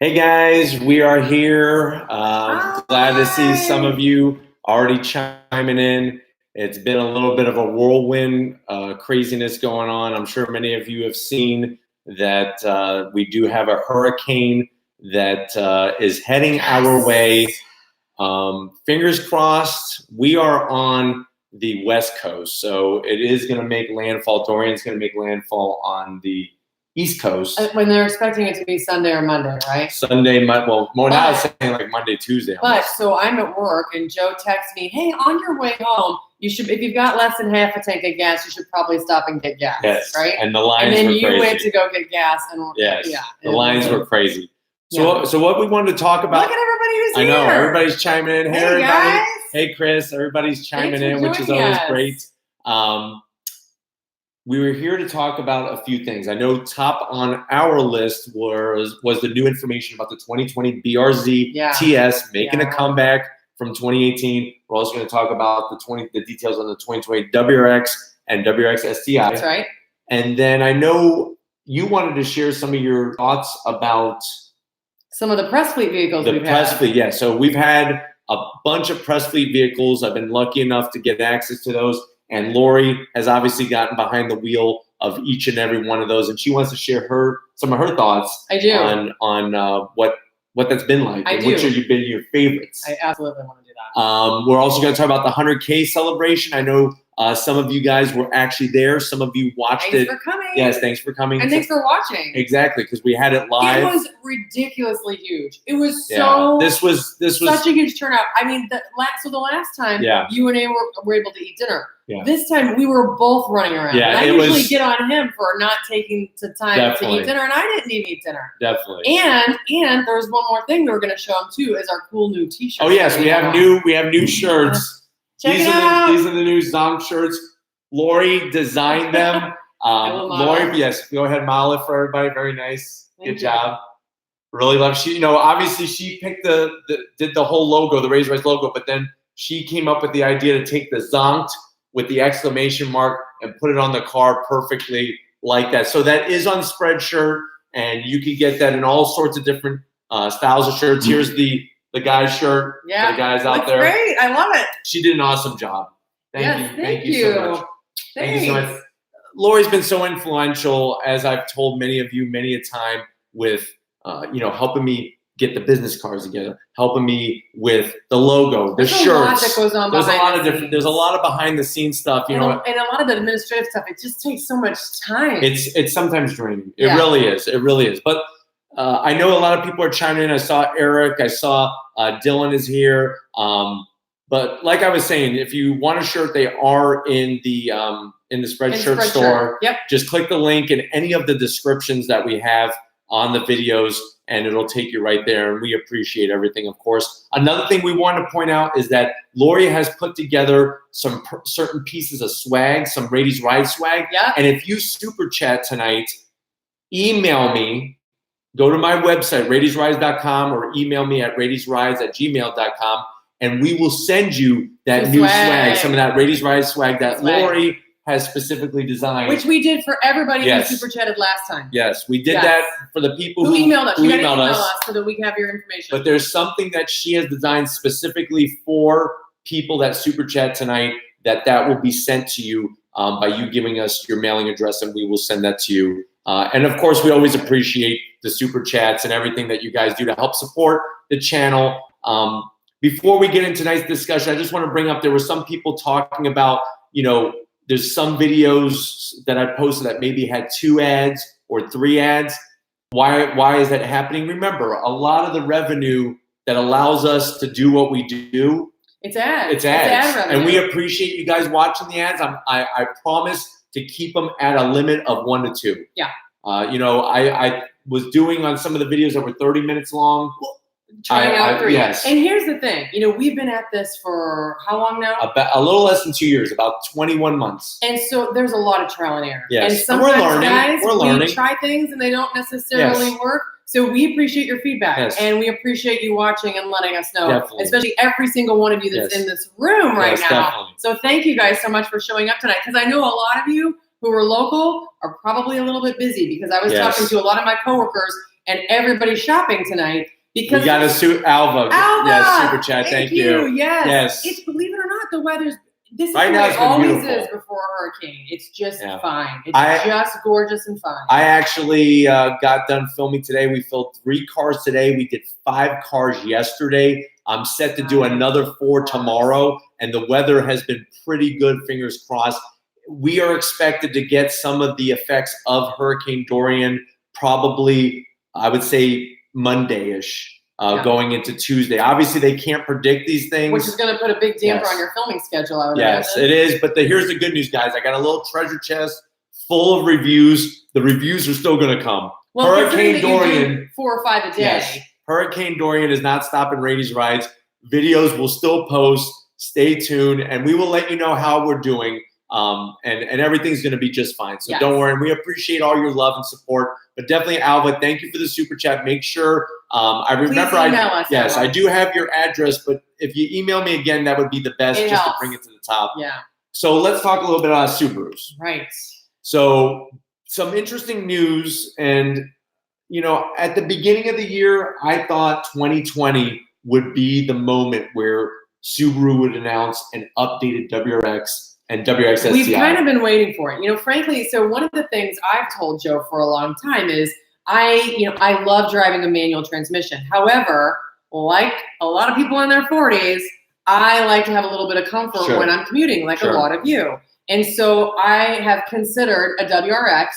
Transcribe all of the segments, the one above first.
Hey guys, we are here. Glad to see some of you already chiming in. It's been a little bit of a whirlwind craziness going on. I'm sure many of you have seen that we do have a hurricane that is heading our way. Fingers crossed. We are on the West Coast, so it is going to make landfall. Dorian's going to make landfall on the East Coast. When they're expecting it to be Sunday or Monday, right? Sunday, well, more now it's saying like Monday, Tuesday. But so I'm at work and Joe texts me, "Hey, on your way home, you should, if you've got less than half a tank of gas, you should probably stop and get gas." Yes, right. And the lines and then were you crazy. went to go get gas, and yes, yeah, the lines were crazy. Yeah. So what we wanted to talk about? Look at everybody who's here. I know everybody's chiming in. Hey, everybody. Guys. Hey, Chris. Everybody's chiming in, which is always great. We were here to talk about a few things. I know top on our list was the new information about the 2020 BRZ TS making a comeback from 2018. We're also going to talk about the details on the 2020 WRX and WRX STI. That's right. And then I know you wanted to share some of your thoughts about some of the press fleet vehicles we've had. The press fleet, yeah. So we've had a bunch of press fleet vehicles. I've been lucky enough to get access to those. And Lori has obviously gotten behind the wheel of each and every one of those, and she wants to share some of her thoughts. I do. on what that's been like. I and do. Which have been your favorites? I absolutely want to do that. We're also going to talk about the 100K celebration. I know some of you guys were actually there. Some of you watched it. Thanks for coming. Yes, thanks for coming. And thanks for watching. Exactly, because we had it live. It was ridiculously huge. It was so. This was such a huge turnout. I mean, the last time you and I were able to eat dinner. Yeah. This time we were both running around. Yeah, and I usually get on him for not taking the time to eat dinner, and I didn't even eat dinner. Definitely. And there was one more thing we were going to show him too, is our cool new T-shirts. Oh yes, we have new shirts. Check it out. These are the new Zonk shirts. Lori designed them. Lori, yes, go ahead, model it for everybody. Very nice. Good job. Really love. Obviously she picked did the whole logo, the Raised Rice logo, but then she came up with the idea to take the Zonk with the exclamation mark and put it on the car perfectly like that. So that is on Spreadshirt, and you can get that in all sorts of different styles of shirts. Here's the guy's shirt for the guys out there. Great. I love it. She did an awesome job. Thank you so much. Thank you so much. Lori's been so influential, as I've told many of you many a time, with helping me get the business cards together, helping me with the logo, the shirts. There's a lot that goes on behind the scenes. There's a lot of behind the scenes stuff, and a lot of the administrative stuff. It just takes so much time. It's sometimes draining. It really is. It really is. But I know a lot of people are chiming in. I saw Eric. I saw Dylan is here. But like I was saying, if you want a shirt, they are in the Spreadshirt store. Yep. Just click the link in any of the descriptions that we have on the videos, and it'll take you right there. And we appreciate everything, of course. Another thing we want to point out is that Lori has put together some certain pieces of swag, some Rady's Ride swag. Yeah. And if you super chat tonight, email me. Go to my website, radysrides.com, or email me at radysrides@gmail.com, and we will send you that new swag, some of that Rady's Ride swag that Lori has specifically designed. Which we did for everybody who super chatted last time. Yes, we did that for the people who emailed us. Who you gotta emailed us so that we have your information. But there's something that she has designed specifically for people that super chat tonight that will be sent to you by you giving us your mailing address, and we will send that to you. And of course, we always appreciate the super chats and everything that you guys do to help support the channel. Before we get into tonight's discussion, I just want to bring up, there were some people talking about, there's some videos that I posted that maybe had 2 ads or 3 ads. Why is that happening? Remember, a lot of the revenue that allows us to do what we do, it's ads. It's ad revenue. And we appreciate you guys watching the ads. I promise to keep them at a limit of 1 to 2. Yeah. I was doing on some of the videos that were 30 minutes long. Trying out 3. Yes. And here's the thing. We've been at this for how long now? About a little less than 2 years, about 21 months. And so there's a lot of trial and error. Yes. And sometimes, we're learning. We try things and they don't necessarily work. So we appreciate your feedback, and we appreciate you watching and letting us know, especially every single one of you that's in this room right now. Definitely. So thank you guys so much for showing up tonight, because I know a lot of you who are local are probably a little bit busy, because I was talking to a lot of my coworkers, and everybody shopping tonight. Because we got a suit, Alva. Yes, super chat. Thank you. Yes. It's, believe it or not, the weather's, this is right the now way it always beautiful. is before a hurricane. It's just fine. It's just gorgeous and fine. I actually got done filming today. We filled 3 cars today. We did 5 cars yesterday. I'm set to do another 4 tomorrow, and the weather has been pretty good, fingers crossed. We are expected to get some of the effects of Hurricane Dorian probably, I would say, Monday-ish. Going into Tuesday. Obviously, they can't predict these things. Which is going to put a big damper on your filming schedule, I would imagine. Yes, it is. But here's the good news, guys. I got a little treasure chest full of reviews. The reviews are still going to come. Well, Hurricane Dorian. 4 or 5 a day. Yes. Hurricane Dorian is not stopping Rainey's rides. Videos will still post. Stay tuned. And we will let you know how we're doing. And everything's going to be just fine. So don't worry. And we appreciate all your love and support. But definitely, Alva, thank you for the super chat. Make sure I remember. I do have your address, but if you email me again, that would be the best just to bring it to the top. Yeah. So let's talk a little bit about Subarus. Right. So some interesting news, and at the beginning of the year, I thought 2020 would be the moment where Subaru would announce an updated WRX and WRX STI. We've kind of been waiting for it. Frankly, so one of the things I've told Joe for a long time is I love driving a manual transmission. However, like a lot of people in their 40s, I like to have a little bit of comfort when I'm commuting, like a lot of you. And so I have considered a WRX,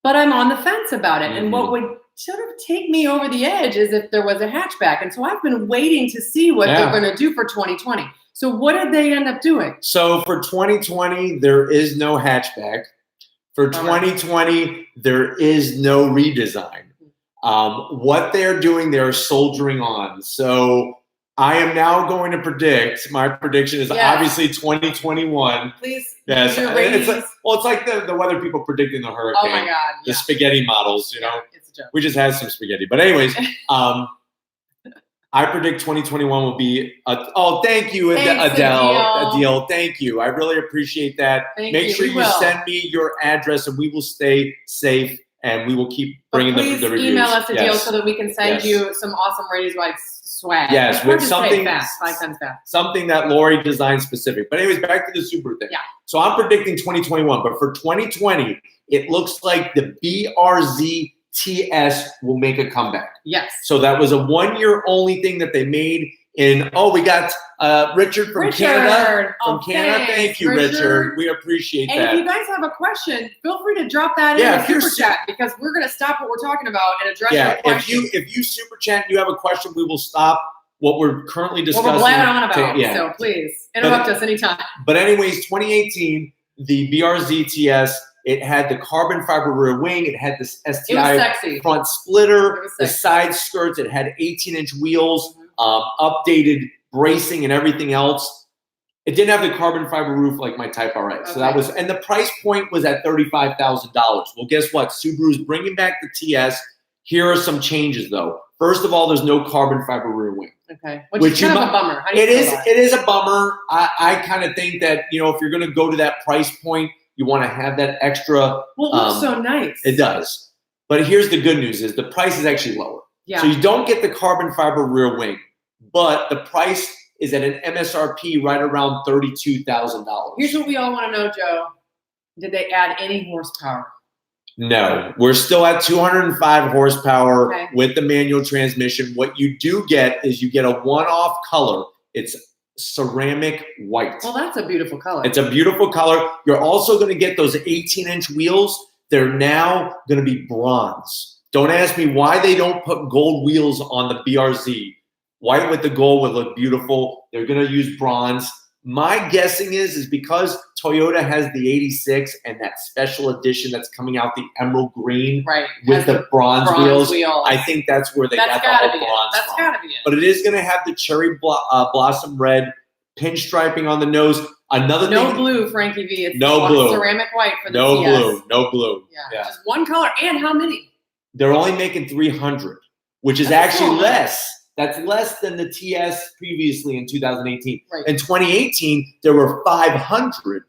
but I'm on the fence about it. And what would sort of take me over the edge is if there was a hatchback. And so I've been waiting to see what they're going to do for 2020. So what did they end up doing? So for 2020, there is no hatchback. For 2020, there is no redesign. What they're doing, they're soldiering on. So I am now going to predict, my prediction is obviously 2021. Please. Yes. It's like the weather people predicting the hurricane. Oh my God. The spaghetti models, It's a joke. We just had some spaghetti. But anyways, I predict 2021 will be thank you, Adele. Thank you. I really appreciate that. Make sure you send me your address and we will stay safe and we will keep bringing the reviews. Please email us a deal so that we can send you some awesome Rainey's Rides swag. Yes, with something 5 times fast. Something that Lori designed specific. But anyways, back to the Subaru thing. Yeah. So I'm predicting 2021, but for 2020, it looks like the BRZ TS will make a comeback. Yes. So that was a 1-year only thing that they made in, we got Richard from Canada. Thank you, Richard. We appreciate that. And if you guys have a question, feel free to drop that in the super chat because we're going to stop what we're talking about and address your question. If you super chat and you have a question, we will stop what we're currently discussing. What we're blabbing on about. So please interrupt us anytime. But anyways, 2018, the BRZ TS, it had the carbon fiber rear wing. It had this STI front splitter, the side skirts. It had 18-inch wheels, updated bracing and everything else. It didn't have the carbon fiber roof like my Type RX. So that was, and the price point was at $35,000. Well, guess what? Subaru's bringing back the TS. Here are some changes though. First of all, there's no carbon fiber rear wing. Okay, which is kind of a bummer. It is a bummer. I kind of think that, if you're going to go to that price point, you want to have that extra. Well, it looks so nice. It does. But here's the good news is the price is actually lower. Yeah. So you don't get the carbon fiber rear wing, but the price is at an MSRP right around $32,000. Here's what we all want to know, Joe. Did they add any horsepower? No. We're still at 205 horsepower with the manual transmission. What you do get is you get a one-off color. It's ceramic white. Well, that's a beautiful color. It's a beautiful color. You're also going to get those 18-inch wheels. They're now going to be bronze. Don't ask me why they don't put gold wheels on the BRZ. White with the gold would look beautiful. They're going to use bronze. My guessing is because Toyota has the 86 and that special edition that's coming out, the emerald green with the bronze wheels. I think that's where they got the whole bronze. That's got to be it. But it is going to have the cherry blossom red pinstriping on the nose. Another thing. No blue, Frankie V. It's no blue. Ceramic white for the TS. No blue. Yeah. Just one color. And how many? They're only making 300, which is actually less. That's less than the TS previously in 2018. In 2018, there were 500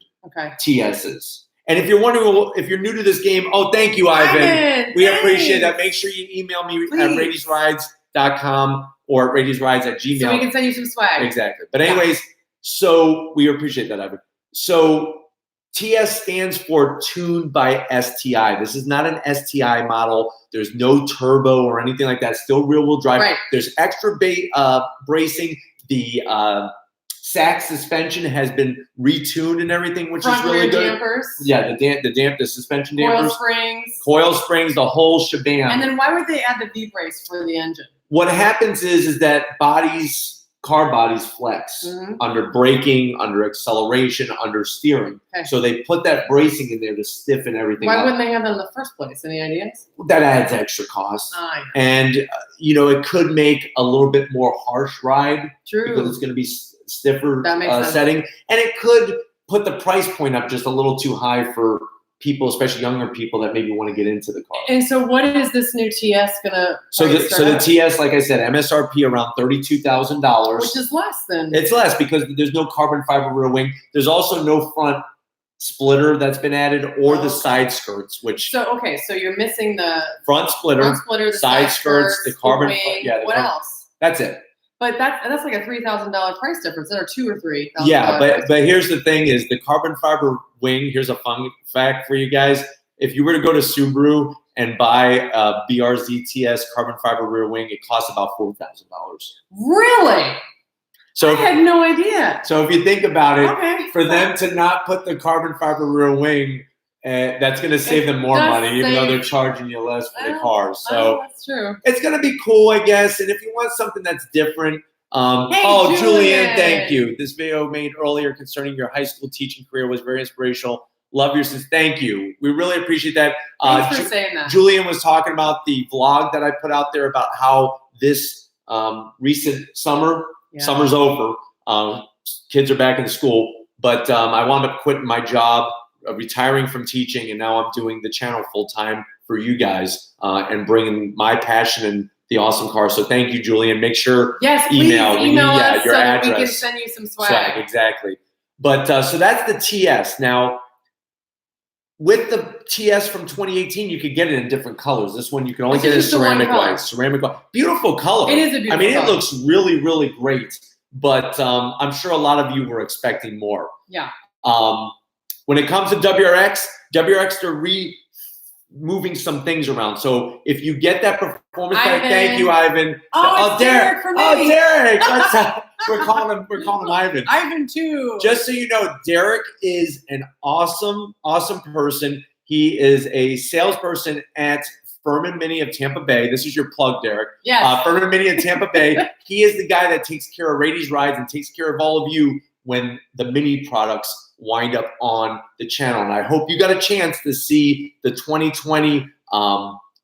TSs. And if you're wondering, if you're new to this game, oh, thank you, Ivan. We appreciate that. Make sure you email me at radiusrides.com or radiusrides@gmail. So we can send you some swag. Exactly. But anyways, so we appreciate that, Ivan. So TS stands for Tuned by STI. This is not an STI model. There's no turbo or anything like that. Still rear-wheel drive. Right. There's extra bracing. The sack suspension has been retuned and everything, which is really good. Dampers. Yeah, the suspension dampers. Coil springs, the whole shebang. And then why would they add the V-brace for the engine? What happens is that car bodies flex under braking, under acceleration, under steering. Okay. So they put that bracing in there to stiffen everything up. Why wouldn't they have that in the first place? Any ideas? That adds extra cost. And, it could make a little bit more harsh ride. True. Because it's going to be stiffer sense. setting. And it could put the price point up just a little too high for people, especially younger people that maybe want to get into the car. And so what is this new TS going to So the TS, like I said, MSRP around $32,000. Which is less than. It's less because there's no carbon fiber rear wing. There's also no front splitter that's been added or the side skirts, which. So you're missing the front splitter, the side skirts, the carbon. What else? That's it. But that's like a $3,000 price difference. There are $2,000 or $3,000. Yeah, but here's the thing: is the carbon fiber wing. Here's a fun fact for you guys: if you were to go to Subaru and buy a BRZ TS carbon fiber rear wing, it costs about $4,000. Really? So I had no idea. So if you think about it, for them to not put the carbon fiber rear wing, that's going to save them more money, even though they're charging you less for the cars. So that's true. It's going to be cool, I guess. And if you want something that's different, hey, Julian, thank you. This video made earlier concerning your high school teaching career was very inspirational. Love your sense. Thank you. We really appreciate that. Thanks for saying that. Julian was talking about the vlog that I put out there about how this recent summer's over. Kids are back in school, but I wound up quitting my job, retiring from teaching, and now I'm doing the channel full time for you guys and bringing my passion and the awesome car. So thank you, Julian. Make sure email us your address. We can send you some swag. Exactly. But so that's the TS. Now, with the TS from 2018, you could get it in different colors. This one you can only get in ceramic white. Ceramic white. Beautiful color. It is a beautiful color. It looks really, really great. But I'm sure a lot of you were expecting more. Yeah. When it comes to WRX, they're moving some things around. So if you get that performance pack, thank you, Ivan. Oh, Derek for me. Oh, Derek. We're calling him Ivan. Ivan too. Just so you know, Derek is an awesome, awesome person. He is a salesperson at Furman Mini of Tampa Bay. This is your plug, Derek. Yes. Furman Mini of Tampa Bay. He is the guy that takes care of Rady's Rides and takes care of all of you when the Mini products wind up on the channel. And I hope you got a chance to see the 2020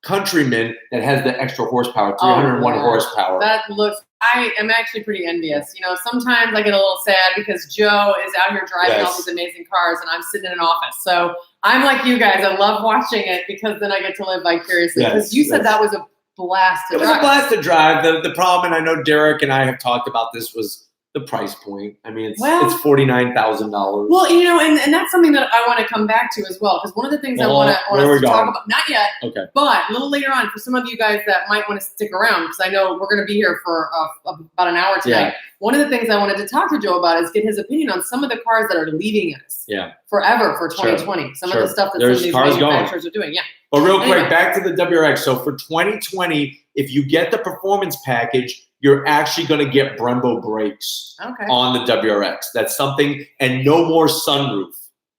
Countryman that has the extra horsepower, 301 horsepower. That looks, I am actually pretty envious. Sometimes I get a little sad because Joe is out here driving all these amazing cars and I'm sitting in an office. So I'm like you guys. I love watching it because then I get to live vicariously. Because you said that was a blast to drive. It was a blast to drive. The problem, and I know Derek and I have talked about this, was the price point. I mean, it's $49,000. Well, and that's something that I want to come back to as well, because one of the things I want to talk about, not yet, but a little later on, for some of you guys that might want to stick around, because I know we're going to be here for about an hour tonight. Yeah. One of the things I wanted to talk to Joe about is get his opinion on some of the cars that are leaving us forever for 2020. Some of the stuff that some of these manufacturers are doing. Yeah. But real quick, back to the WRX. So for 2020, if you get the performance package, you're actually going to get Brembo brakes on the WRX. That's something, and no more sunroof.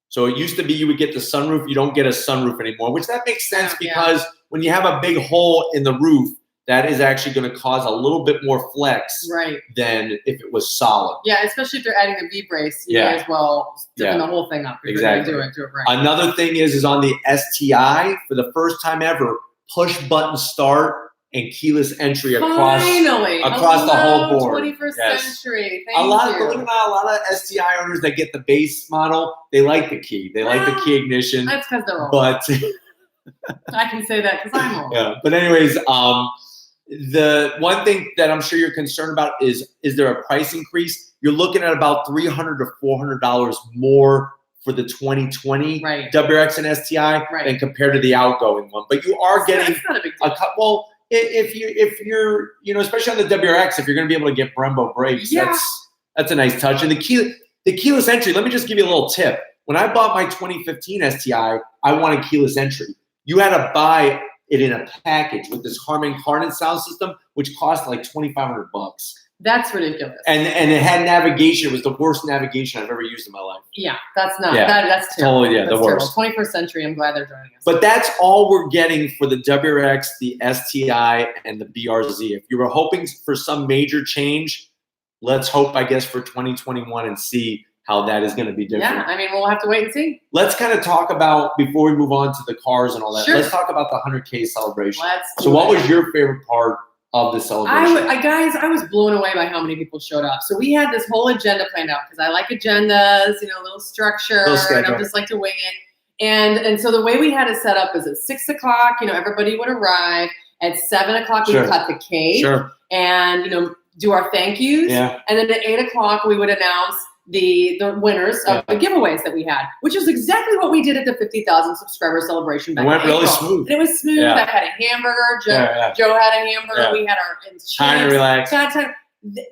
So it used to be you would get the sunroof. You don't get a sunroof anymore, which that makes sense because when you have a big hole in the roof, that is actually going to cause a little bit more flex than if it was solid. Yeah, especially if they're adding a V-brace, you may as well stiffen the whole thing up. Exactly. Do it right. Another thing is on the STI, for the first time ever, push-button start and keyless entry across the whole board. 21st century. Believe it or not, a lot of STI owners that get the base model, they like the key. They like the key ignition. That's because they're old. But I can say that because I'm old. Yeah. But anyways, the one thing that I'm sure you're concerned about is there a price increase? You're looking at about $300 to $400 more for the 2020 Right. WRX and STI Right. than compared to the outgoing one. But you are getting That's not a big deal. well, if you're especially on the WRX, if you're going to be able to get Brembo brakes, Yeah. that's a nice touch. And the keyless entry, let me just give you a little tip. When I bought my 2015 STI, I wanted keyless entry. You had to buy it in a package with this Harman Kardon sound system, which cost like $2,500. That's ridiculous. And it had navigation. It was the worst navigation I've ever used in my life. Yeah, that's not. Yeah. That's terrible. Totally, yeah, that's the worst. Terrible. 21st century. I'm glad they're joining us. But that's all we're getting for the WRX, the STI, and the BRZ. If you were hoping for some major change, let's hope, I guess, for 2021 and see how that is going to be different. Yeah, I mean, we'll have to wait and see. Let's kind of talk about, before we move on to the cars and all that, Sure. let's talk about the 100K celebration. Let's So do what it. was your favorite part of the celebration? Guys, I was blown away by how many people showed up. So we had this whole agenda planned out because I like agendas, a little structure, and I just like to wing it. And so the way we had it set up is at 6 o'clock, everybody would arrive. At 7 o'clock, we Sure. cut the cake Sure. and, do our thank yous. Yeah. And then at 8 o'clock, we would announce the winners of the giveaways that we had, which is exactly what we did at the 50,000 subscriber celebration back It went in really April. smooth. And it was smooth. Yeah. I had a hamburger. Joe had a hamburger. Yeah. We had our chips. Time to relax.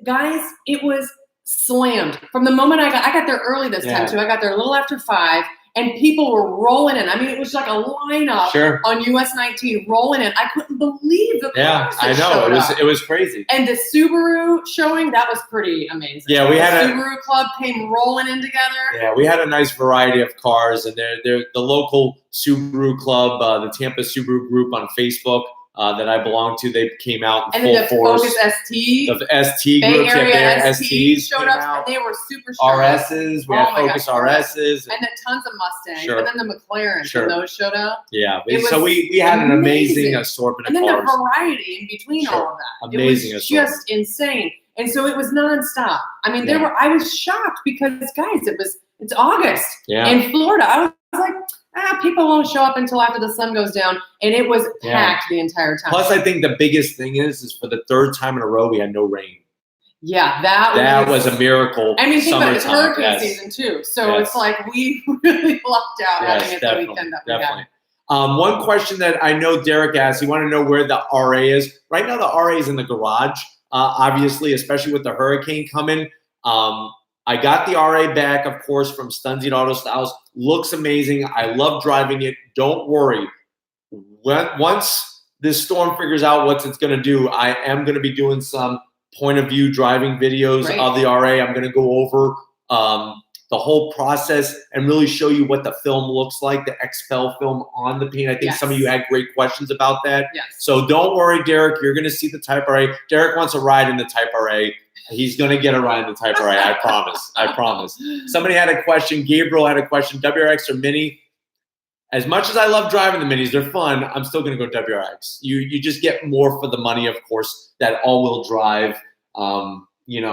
Guys, it was slammed. From the moment I got there early this time too. I got there a little after 5, and people were rolling in. I mean, it was like a lineup on US 19 rolling in. I couldn't believe the cars that showed up. It was crazy. And the Subaru showing, that was pretty amazing. Yeah, we had the Subaru club came rolling in together. Yeah, we had a nice variety of cars, and they're the local Subaru club, the Tampa Subaru group on Facebook that I belong to. They came out in full force. And then the Focus ST. The ST Bay groups, Area STs showed up, and they were super strong. RSs, we had Focus RSs. And then tons of Mustangs, and then the McLarens, and those showed up. Yeah, so we had an amazing assortment of cars. And then the variety in between all of that. Amazing it was assortment. just insane. And so it was nonstop. I mean, I was shocked because, guys, it's August in Florida. I was like, people won't show up until after the sun goes down, and it was packed the entire time. Plus, I think the biggest thing is for the third time in a row, we had no rain. Yeah, that was a miracle. I mean, think about it, it's hurricane season too, so it's like we really lucked out having it the weekend that we had. One question that I know Derek asked, you want to know where the RA is. Right now, the RA is in the garage, obviously, especially with the hurricane coming. I got the RA back, of course, from Stunsied Auto Styles. Looks amazing. I love driving it. Don't worry. Once this storm figures out what it's going to do, I am going to be doing some point of view driving videos of the RA. I'm going to go over the whole process and really show you what the film looks like, the XPEL film on the paint. I think some of you had great questions about that. Yes. So don't worry, Derek. You're going to see the Type RA. Derek wants a ride in the Type RA. He's going to get a ride in the Type RA. I promise. I promise. Somebody had a question. Gabriel had a question. WRX or Mini? As much as I love driving the Minis, they're fun. I'm still going to go WRX. You just get more for the money, of course, that all-wheel drive.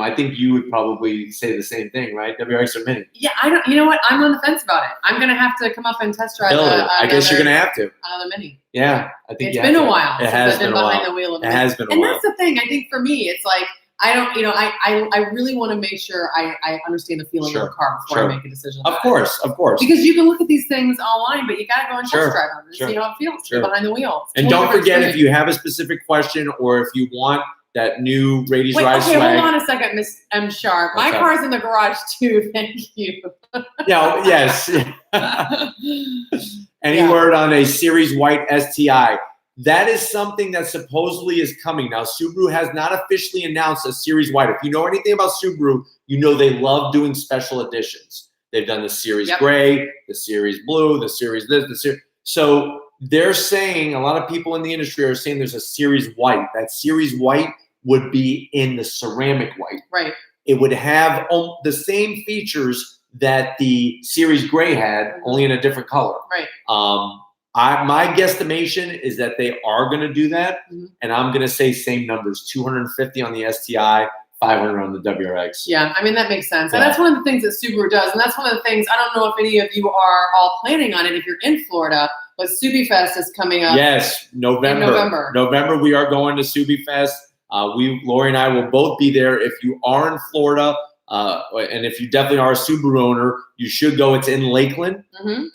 I think you would probably say the same thing, right? WRX or Mini? Yeah, I don't. You know what? I'm on the fence about it. I'm going to have to come up and test drive. I guess you're going to have to. Another Mini. Yeah, I think it's been a while. It has been a while. Behind the wheel of it has been a while. while. And that's the thing. I think for me, it's like I don't. I really want to make sure I understand the feeling of the car before I make a decision. Of course. Because you can look at these things online, but you got to go and test drive them and see how it feels behind the wheel. And don't forget, if you have a specific question or if you want that new Rady's Ride swag. Hold on a second, Miss M. Sharp. My car's in the garage too. Thank you. Yes. Any word on a Series White STI? That is something that supposedly is coming. Now, Subaru has not officially announced a Series White. If you know anything about Subaru, you know they love doing special editions. They've done the Series Gray, the Series Blue, the Series this, the Series. So they're saying, a lot of people in the industry are saying there's a Series White. That Series White would be in the ceramic white. Right. It would have the same features that the Series Gray had, only in a different color. Right. My guesstimation is that they are going to do that, and I'm going to say same numbers: 250 on the STI, 500 on the WRX. Yeah, I mean that makes sense, and that's one of the things that Subaru does, and that's one of the things. I don't know if any of you are all planning on it if you're in Florida, but SubiFest is coming up. Yes, November. November, we are going to SubiFest. Lori and I will both be there. If you are in Florida, And if you definitely are a Subaru owner, you should go. It's in Lakeland.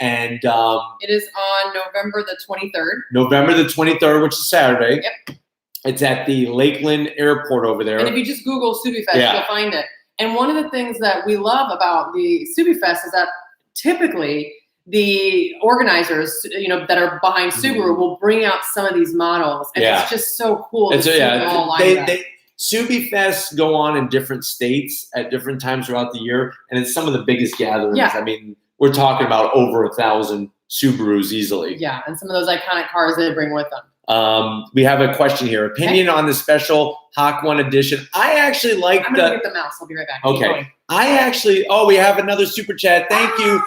And it is on November the 23rd. November the 23rd, which is Saturday. Yep. It's at the Lakeland Airport over there. And if you just Google SubiFest, you'll find it. And one of the things that we love about the SubiFest is that typically the organizers, that are behind Subaru will bring out some of these models. And it's just so cool to see them all lined up. SubiFests go on in different states at different times throughout the year, and it's some of the biggest gatherings. I mean, we're talking about over 1,000 Subarus easily. Yeah, and some of those iconic cars they bring with them. We have a question here. Opinion on the special Hawk 1 edition. I actually like I'm going to get the mouse. I'll be right back. Okay. We have another super chat. Thank you.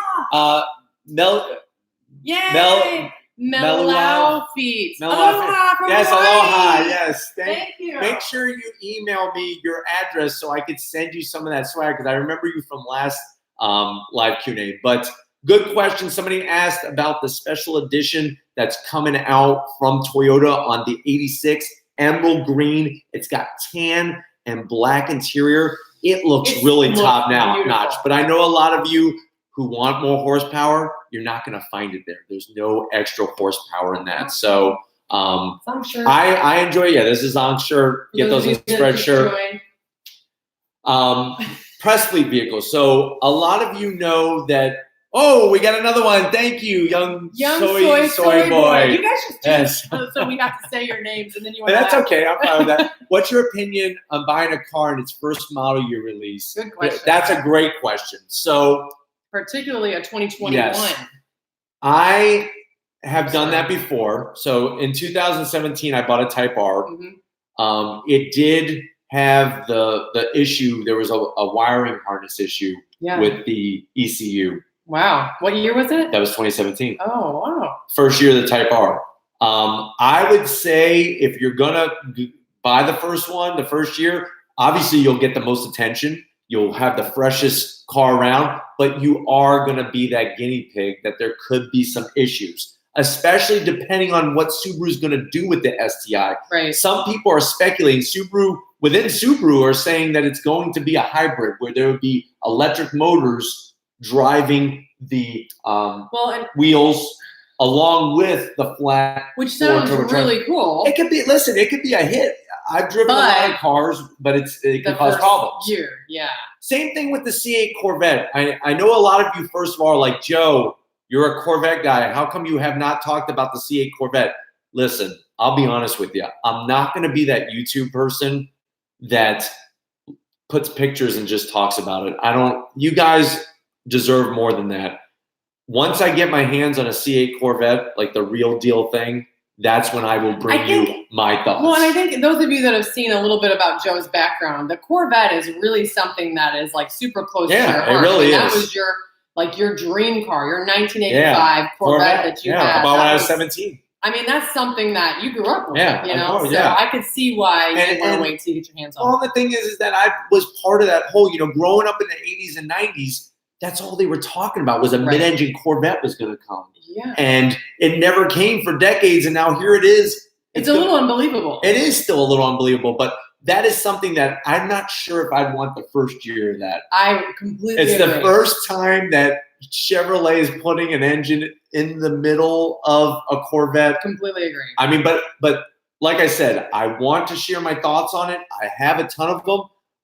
Melau feet. Aloha from Hawaii. Aloha. Yes. Thank you. Make sure you email me your address so I could send you some of that swag, because I remember you from last live Q&A. But good question. Somebody asked about the special edition that's coming out from Toyota on the 86, emerald green. It's got tan and black interior. It looks really top notch. But I know a lot of you who want more horsepower, you're not going to find it there. There's no extra horsepower in that. So I enjoy it. Yeah, this is on shirt. Get those in spread shirt. Press fleet vehicles. So a lot of you know that. Oh, we got another one. Thank you, young soy boy. You guys just do so we have to say your names, and then you. That's okay. I'm fine with that. What's your opinion on buying a car in its first model year release? Good question. That's a great question. So, particularly a 2021. Yes, I have done that before. So in 2017, I bought a Type R. It did have the issue. There was a wiring harness issue with the ECU. Wow. What year was it? That was 2017. Oh, wow. First year of the Type R. I would say if you're going to buy the first one, the first year, obviously you'll get the most attention. You'll have the freshest car around, but you are going to be that guinea pig that there could be some issues, especially depending on what Subaru is going to do with the STI. Right. Some people are speculating. Within Subaru are saying that it's going to be a hybrid where there would be electric motors driving the wheels along with the flat. Which sounds really cool. It could be, it could be a hit. I've driven a lot of cars, but it can cause problems. Same thing with the C8 Corvette. I know a lot of you, first of all, are like, Joe, you're a Corvette guy. How come you have not talked about the C8 Corvette? Listen, I'll be honest with you. I'm not going to be that YouTube person that puts pictures and just talks about it. You guys deserve more than that. Once I get my hands on a C8 Corvette, like the real deal thing, that's when I will bring you my thoughts. Well, and I think those of you that have seen a little bit about Joe's background, the Corvette is really something that is like super close to your heart. It really is. That was your dream car, your 1985 Corvette that you had. Yeah, about when I was 17. I mean, that's something that you grew up with, so I could see why you want to wait till you get your hands on it. Well, the thing is that I was part of that whole, growing up in the 80s and 90s, that's all they were talking about was a mid-engine Corvette was going to come. Yeah. And it never came for decades, and now here it is. It's a little unbelievable. It is still a little unbelievable, but that is something that I'm not sure if I'd want the first year of that. I completely agree. It's the first time that Chevrolet is putting an engine in the middle of a Corvette. Completely agree. I mean, but like I said, I want to share my thoughts on it. I have a ton of them.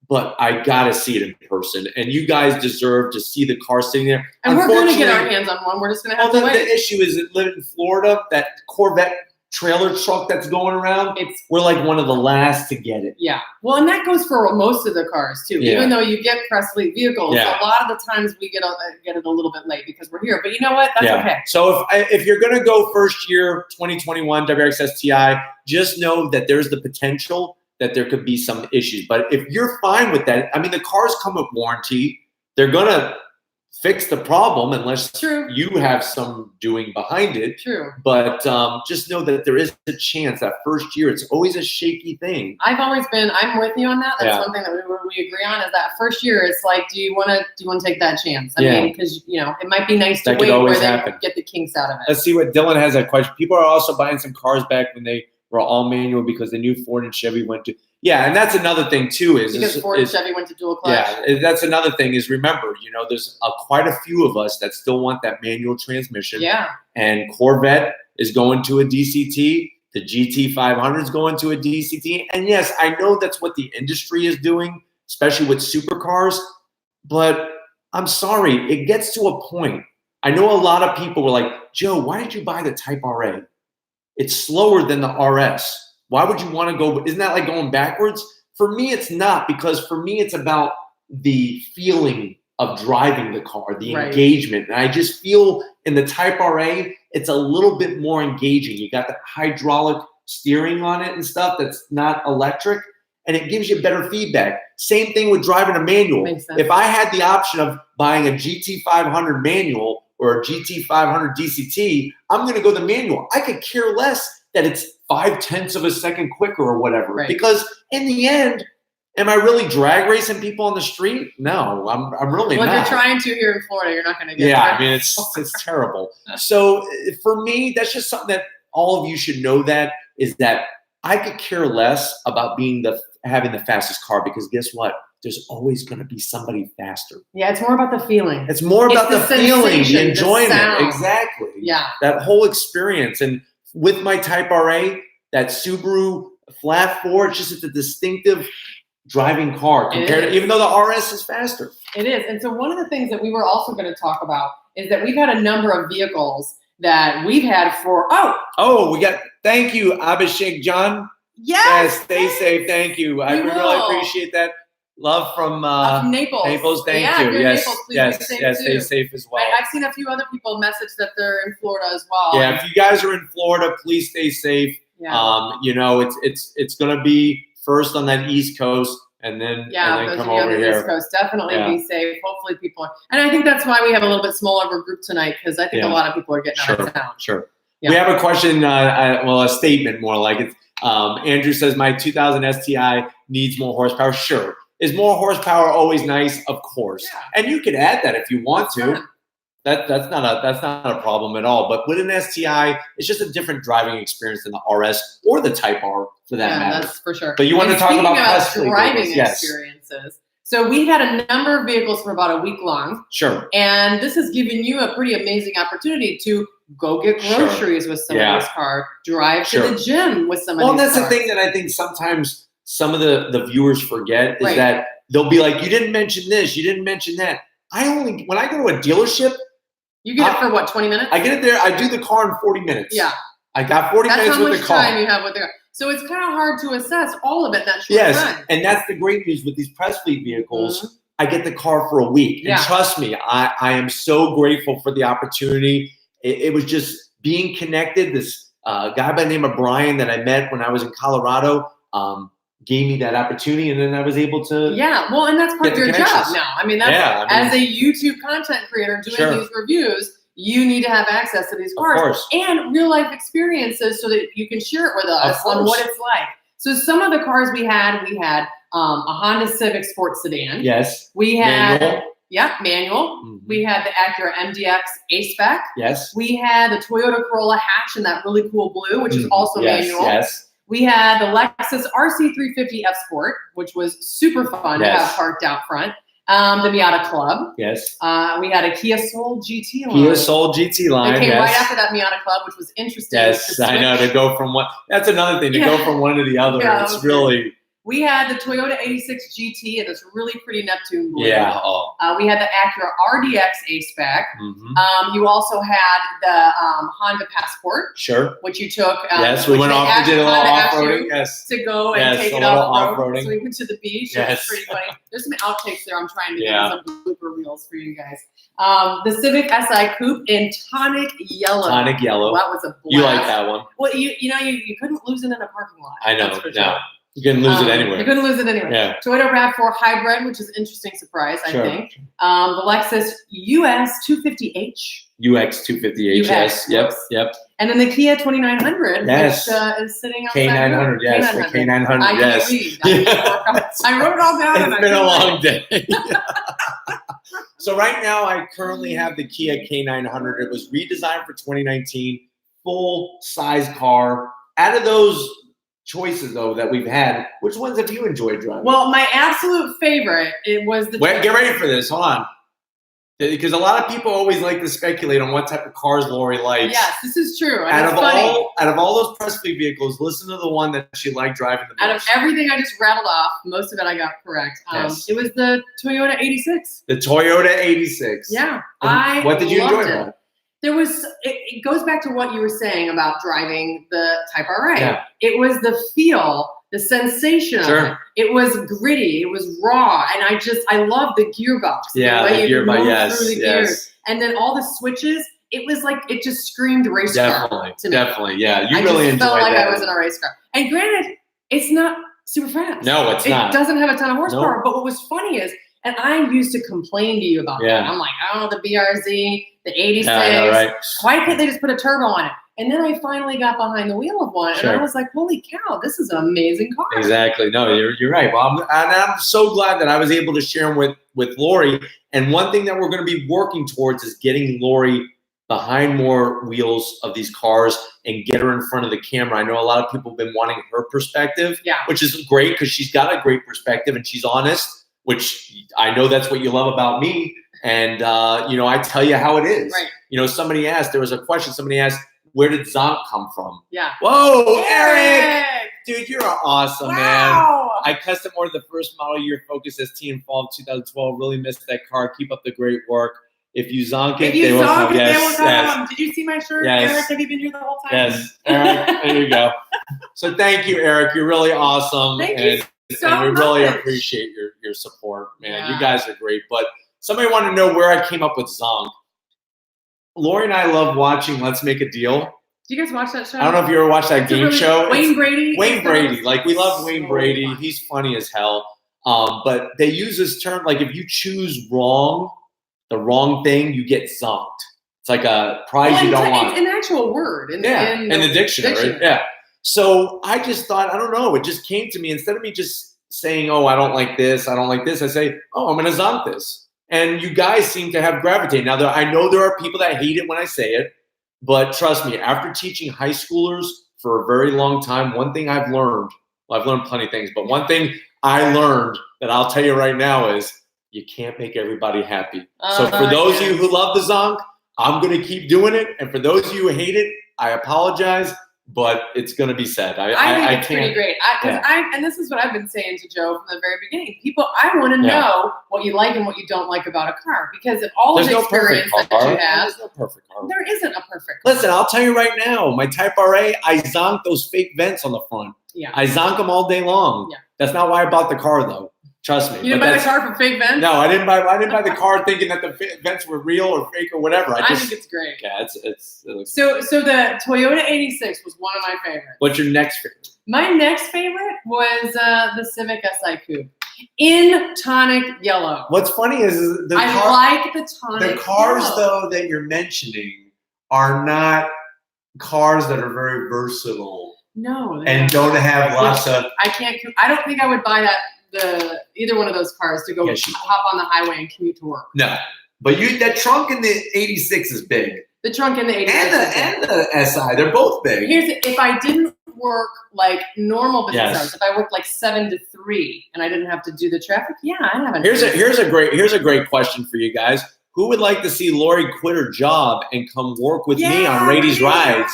But I got to see it in person. And you guys deserve to see the car sitting there. And we're going to get our hands on one. We're just going to have to wait. The issue is that living in Florida, that Corvette trailer truck that's going around, we're like one of the last to get it. Yeah. Well, and that goes for most of the cars, too. Yeah. Even though you get press fleet vehicles, a lot of the times we get it a little bit late because we're here. But you know what? That's okay. So if you're going to go first year, 2021 WRX STI, just know that there's the potential that there could be some issues. But if you're fine with that, I mean, the cars come with warranty. They're going to fix the problem unless you have some doing behind it. True. But just know that there is a chance that first year, it's always a shaky thing. I'm with you on that. That's something that we agree on is that first year, it's like, do you want to take that chance? I mean, because, it might be nice to wait where they get the kinks out of it. Let's see what Dylan has a question. People are also buying some cars back when they were all manual because the new Ford and Chevy went to. Yeah, and that's another thing too because Ford and Chevy went to dual clutch. Yeah, that's another thing is remember, you know, there's quite a few of us that still want that manual transmission. Yeah. And Corvette is going to a DCT. The GT500 is going to a DCT. And yes, I know that's what the industry is doing, especially with supercars. But I'm sorry, it gets to a point. I know a lot of people were like, Joe, why did you buy the Type RA? It's slower than the RS. Why would you want to go? Isn't that like going backwards? For me, it's not, because for me, it's about the feeling of driving the car, the engagement. And I just feel in the Type RA, it's a little bit more engaging. You got the hydraulic steering on it and stuff that's not electric, and it gives you better feedback. Same thing with driving a manual. If I had the option of buying a GT500 manual or a GT500 DCT, I'm going to go the manual. I could care less that it's 0.5 of a second quicker or whatever. Because in the end, am I really drag racing people on the street? No, I'm really not. Well, if you're trying to here in Florida, you're not going to get I mean, it's terrible. So for me, that's just something that all of you should know, that is that I could care less about having the fastest car, because guess what? There's always going to be somebody faster. Yeah, it's more about the feeling. It's more about the feeling, the enjoyment. The exactly. Yeah. That whole experience. And with my Type RA, that Subaru flat four, it's a distinctive driving car compared to, even though the RS is faster. It is. And so one of the things that we were also going to talk about is that we've had a number of vehicles that we've had for, thank you, Abhishek John. Yes. Stay safe. Thank you. I really appreciate that. Love from Naples. Naples, thank you. Yes, Naples, stay safe as well. I've seen a few other people message that they're in Florida as well. Yeah, if you guys are in Florida, please stay safe. Yeah. You know, it's going to be first on that East Coast, and then come over here. East Coast, definitely be safe. Hopefully people and I think that's why we have a little bit smaller of a group tonight, because I think a lot of people are getting out of town. Sure. Yeah. We have a question, a statement more like it. Andrew says, my 2000 STI needs more horsepower. Sure. Is more horsepower always nice? Of course. Yeah. And you can add that if you want to. That's not a problem at all. But with an STI, it's just a different driving experience than the RS or the Type R for that matter. That's for sure. But you want to talk about driving experiences. So we had a number of vehicles for about a week long. Sure. And this has given you a pretty amazing opportunity to go get groceries with some of this car, drive to the gym with some of these cars. Well, that's the thing that I think sometimes some of the viewers forget is that they'll be like, you didn't mention this, you didn't mention that. When I go to a dealership, you get it for what, 20 minutes? I get it there. I do the car in 40 minutes. Yeah. I got 40 minutes with the car. That's how much time you have with the car. So it's kind of hard to assess all of it in that short time. And that's the great news with these press fleet vehicles. I get the car for a week. And trust me, I am so grateful for the opportunity. It was just being connected. This guy by the name of Brian that I met when I was in Colorado gave me that opportunity, and then I was able to well, and that's part of your job now. I mean, that's as a YouTube content creator doing these reviews, you need to have access to these cars and real life experiences so that you can share it with us on what it's like. So some of the cars we had a Honda Civic Sport Sedan. Yes. We had manual. We had the Acura MDX A-Spec. Yes. We had the Toyota Corolla hatch in that really cool blue, which is also manual. Yes. We had the Lexus RC350 F Sport, which was super fun to have parked out front. The Miata Club. Yes. We had a Kia Soul GT line. Kia Soul GT line. It came right after that Miata Club, which was interesting. Yes, I know, to go from one. That's another thing, to go from one to the other. It's really. We had the Toyota 86 GT and this really pretty Neptune blue. Yeah. We had the Acura RDX A-Spec. You also had the Honda Passport. Sure. Which you took. Yes, we went off. We did a little off-roading. Yes. To go and take it off-road. So we went to the beach. Yes. It was pretty funny. There's some outtakes there. I'm trying to get some blooper reels for you guys. The Civic Si Coupe in tonic yellow. Tonic yellow. That was a blast. You like that one? Well, you couldn't lose it in a parking lot. I know. No. You couldn't lose it anywhere. You couldn't lose it anywhere. Yeah. Toyota RAV4 Hybrid, which is an interesting surprise, I think. The Lexus US 250H. UX 250H. Yes. Yep. And then the Kia 2900, which is sitting outside. K900. Yes. The K900. I can't read. I wrote it all down. It's been a long day. So right now, I currently have the Kia K900. It was redesigned for 2019, full size car. Out of those choices though that we've had. Which ones have you enjoyed driving? Well, my absolute favorite, it was the. Wait, get ready for this. Hold on. Because a lot of people always like to speculate on what type of cars Lori likes. Yes, this is true. Out of all those press fleet vehicles, listen to the one that she liked driving the most. Out of everything I just rattled off, most of it I got correct. Yes. It was the Toyota 86. The Toyota 86. Yeah, what did you enjoy about it? There was. It goes back to what you were saying about driving the Type R8. Yeah. It was the feel, the sensation of it. It was gritty. It was raw, and I love the gearbox. Yeah, the way you move yes, through the gears, and then all the switches. It was like it just screamed race car to me. Definitely, yeah. You I really just enjoyed felt like that. I was in a race car. And granted, it's not super fast. No, it's not. It doesn't have a ton of horsepower. But what was funny is, and I used to complain to you about that. I'm like, I don't know, the BRZ, the 86. Yeah, I know, right? Why can't they just put a turbo on it? And then I finally got behind the wheel of one, and I was like, holy cow, this is an amazing car. Exactly. No, you're right. Well, I'm so glad that I was able to share them with Lori. And one thing that we're going to be working towards is getting Lori behind more wheels of these cars and get her in front of the camera. I know a lot of people have been wanting her perspective, which is great because she's got a great perspective and she's honest, which I know that's what you love about me. And, I tell you how it is. Right. Somebody asked, there was a question, somebody asked, where did Zonk come from? Yeah. Whoa, Eric! Dude, you're awesome, man. I custom ordered the first model year Focus ST in fall of 2012. Really missed that car. Keep up the great work. If you zonk it, they will come. Yes. Did you see my shirt, yes. Eric? Have you been here the whole time? Yes, Eric, there you go. So thank you, Eric. You're really awesome. Thank you so and we much. really appreciate your support, man. You guys are great. But somebody wanted to know where I came up with zonk. Lori and I love watching Let's Make a Deal. Do you guys watch that show? I don't know if you ever watched that game show. Wayne Brady? Wayne Brady. Like, we love Wayne Brady. Fun. He's funny as hell. But they use this term, like, if you choose the wrong thing, you get zonked. It's like a prize you don't want. It's an actual word in the dictionary. Right? Yeah. So I just thought, I don't know, it just came to me. Instead of me just saying, oh, I don't like this, I say, oh, I'm going to zonk this. And you guys seem to have gravitated. Now, I know there are people that hate it when I say it, but trust me, after teaching high schoolers for a very long time, one thing I've learned, well, I've learned plenty of things, but one thing I learned that I'll tell you right now is you can't make everybody happy. So for those of you who love the zonk, I'm going to keep doing it. And for those of you who hate it, I apologize. But it's going to be said. I think it's pretty great. And this is what I've been saying to Joe from the very beginning. I want to know what you like and what you don't like about a car, because of all of the experience that you have, there's no perfect car. There isn't a perfect car. Listen, I'll tell you right now, my Type R8, I zonk those fake vents on the front. Yeah. I zonk them all day long. Yeah. That's not why I bought the car, though. Trust me. You didn't buy the car for fake vents? No, I didn't buy the car thinking that the vents were real or fake or whatever. I think it's great. Yeah, it looks so the Toyota 86 was one of my favorites. What's your next favorite? My next favorite was the Civic Si Coupe in tonic yellow. What's funny is I like the tonic The cars, yellow. though, that you're mentioning are not cars that are very versatile. No. And don't have lots of... I don't think I would buy either one of those cars to go hop on the highway and commute to work. No, but that trunk in the 86 is big. The trunk in the 86 and the SI, they're both big. If I didn't work like normal business hours, if I worked like 7 to 3 and I didn't have to do the traffic, I'd have Here's a great question for you guys. Who would like to see Lori quit her job and come work with me on Rady's Rides?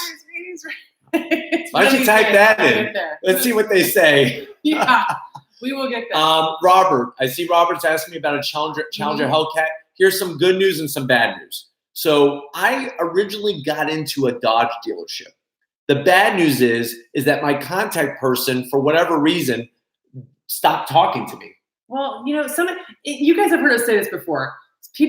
Why don't you type that in? Let's see what they say. Yeah. We will get there. Robert, I see Robert's asking me about a Challenger Hellcat. Here's some good news and some bad news. So I originally got into a Dodge dealership. The bad news is that my contact person, for whatever reason, stopped talking to me. Well, you guys have heard us say this before.